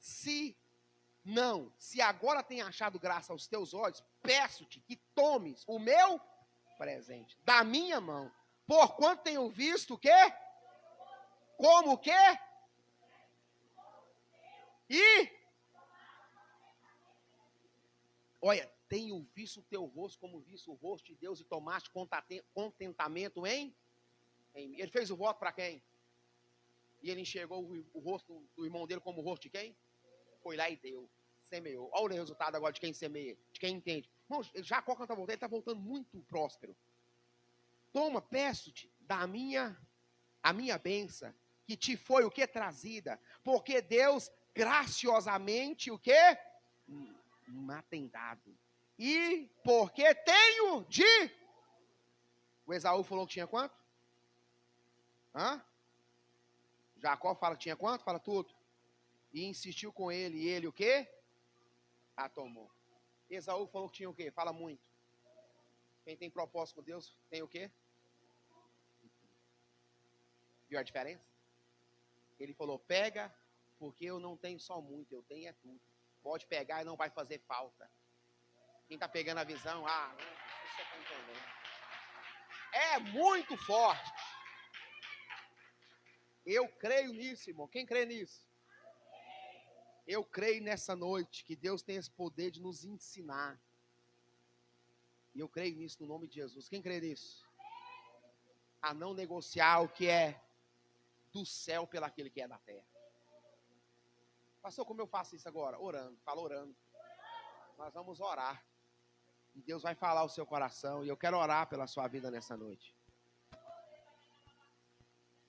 se agora tem achado graça aos teus olhos, peço-te que tomes o meu presente da minha mão, porquanto tenho visto o quê? Como o quê? Olha, tenho visto o teu rosto como visto o rosto de Deus e tomaste contentamento em mim. Ele fez o voto para quem? E ele enxergou o rosto do irmão dele como o rosto de quem? Foi lá e deu, semeou. Olha o resultado agora de quem semeia, de quem entende. Irmãos, Jacó, quando está voltando, ele está voltando muito próspero. Toma, peço-te a minha bênção, que te foi o que trazida, porque Deus graciosamente o que? Me tem dado. E porque tenho de... O Esaú falou que tinha quanto? Jacó fala que tinha quanto? Fala tudo. E insistiu com ele. E ele o quê? Tomou. Esaú falou que tinha o quê? Fala muito. Quem tem propósito com Deus tem o quê? Viu a diferença? Ele falou: pega, porque eu não tenho só muito, eu tenho é tudo. Pode pegar e não vai fazer falta. Quem está pegando a visão, você está entendendo. É muito forte. Eu creio nisso, irmão. Quem crê nisso? Eu creio nessa noite que Deus tem esse poder de nos ensinar. E eu creio nisso no nome de Jesus. Quem crê nisso? A não negociar o que é do céu pelo aquele que é da terra. Pastor, como eu faço isso agora? Orando. Fala orando. Nós vamos orar. E Deus vai falar o seu coração. E eu quero orar pela sua vida nessa noite.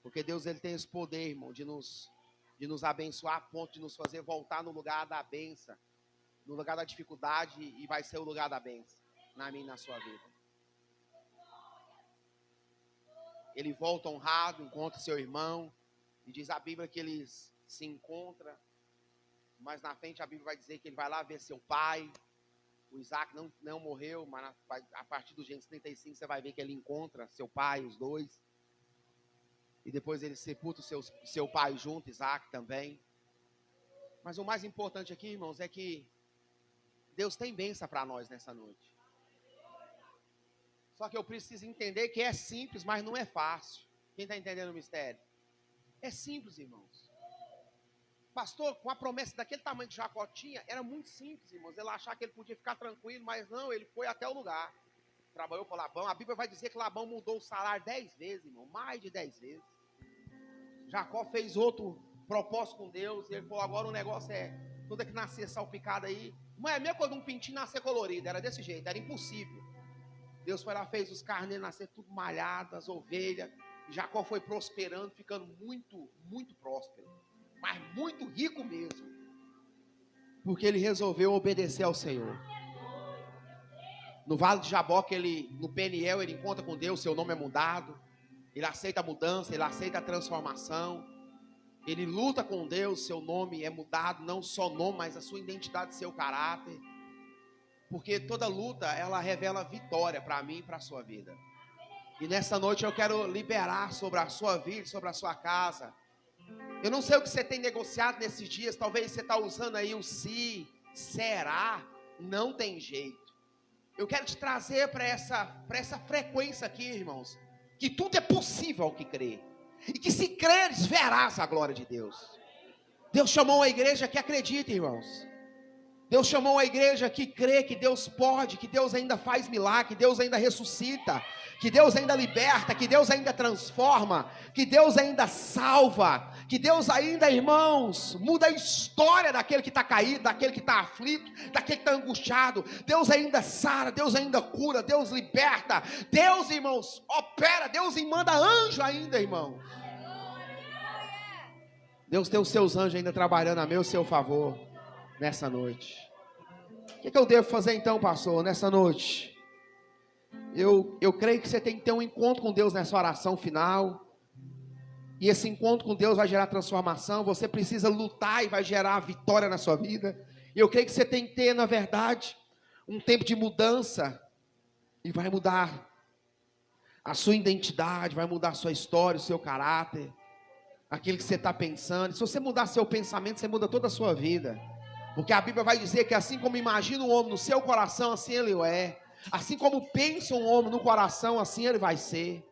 Porque Deus, ele tem esse poder, irmão, de nos abençoar a ponto de nos fazer voltar no lugar da bênção, no lugar da dificuldade, e vai ser o lugar da bênção na minha e na sua vida. Ele volta honrado, encontra seu irmão, e diz a Bíblia que eles se encontram, mas na frente a Bíblia vai dizer que ele vai lá ver seu pai. O Isaac não morreu, mas a partir do Gênesis 35 você vai ver que ele encontra seu pai, os dois. E depois ele sepulta seu pai junto, Isaac também. Mas o mais importante aqui, irmãos, é que Deus tem bênção para nós nessa noite. Só que eu preciso entender que é simples, mas não é fácil. Quem está entendendo o mistério? É simples, irmãos. Pastor, com a promessa daquele tamanho que Jacó tinha, era muito simples, irmãos. Ele achava que ele podia ficar tranquilo, mas não, ele foi até o lugar. Trabalhou com Labão. A Bíblia vai dizer que Labão mudou o salário 10 vezes, irmão. Mais de 10 vezes. Jacó fez outro propósito com Deus. E ele falou: agora o negócio é tudo que nascer salpicado aí. Não é mesmo quando um pintinho nascer colorido. Era desse jeito, era impossível. Deus foi lá, fez os carneiros nascer tudo malhado, as ovelhas. E Jacó foi prosperando, ficando muito, muito próspero. Mas muito rico mesmo. Porque ele resolveu obedecer ao Senhor. No Vale de Jaboque, no Peniel, ele encontra com Deus, seu nome é mudado. Ele aceita a mudança, ele aceita a transformação. Ele luta com Deus, seu nome é mudado, não só o nome, mas a sua identidade, seu caráter. Porque toda luta, ela revela vitória para mim e para a sua vida. E nessa noite eu quero liberar sobre a sua vida, sobre a sua casa. Eu não sei o que você tem negociado nesses dias, talvez você está usando aí o se, será, não tem jeito. Eu quero te trazer para essa frequência aqui, irmãos, que tudo é possível ao que crê. E que se creres, verás a glória de Deus. Deus chamou a igreja que acredita, irmãos. Deus chamou a igreja que crê que Deus pode, que Deus ainda faz milagre, que Deus ainda ressuscita, que Deus ainda liberta, que Deus ainda transforma, que Deus ainda salva, que Deus ainda, irmãos, muda a história daquele que está caído, daquele que está aflito, daquele que está angustiado. Deus ainda sara, Deus ainda cura, Deus liberta, Deus, irmãos, opera, Deus manda anjo ainda, irmãos. Deus tem os seus anjos ainda trabalhando a meu seu favor nessa noite. O que eu devo fazer então, pastor, nessa noite? Eu creio que você tem que ter um encontro com Deus nessa oração final. E esse encontro com Deus vai gerar transformação. Você precisa lutar e vai gerar vitória na sua vida. E eu creio que você tem que ter, na verdade, um tempo de mudança. E vai mudar a sua identidade, vai mudar a sua história, o seu caráter, aquilo que você está pensando. Se você mudar seu pensamento, você muda toda a sua vida. Porque a Bíblia vai dizer que assim como imagina um homem no seu coração, assim ele é. Assim como pensa um homem no coração, assim ele vai ser.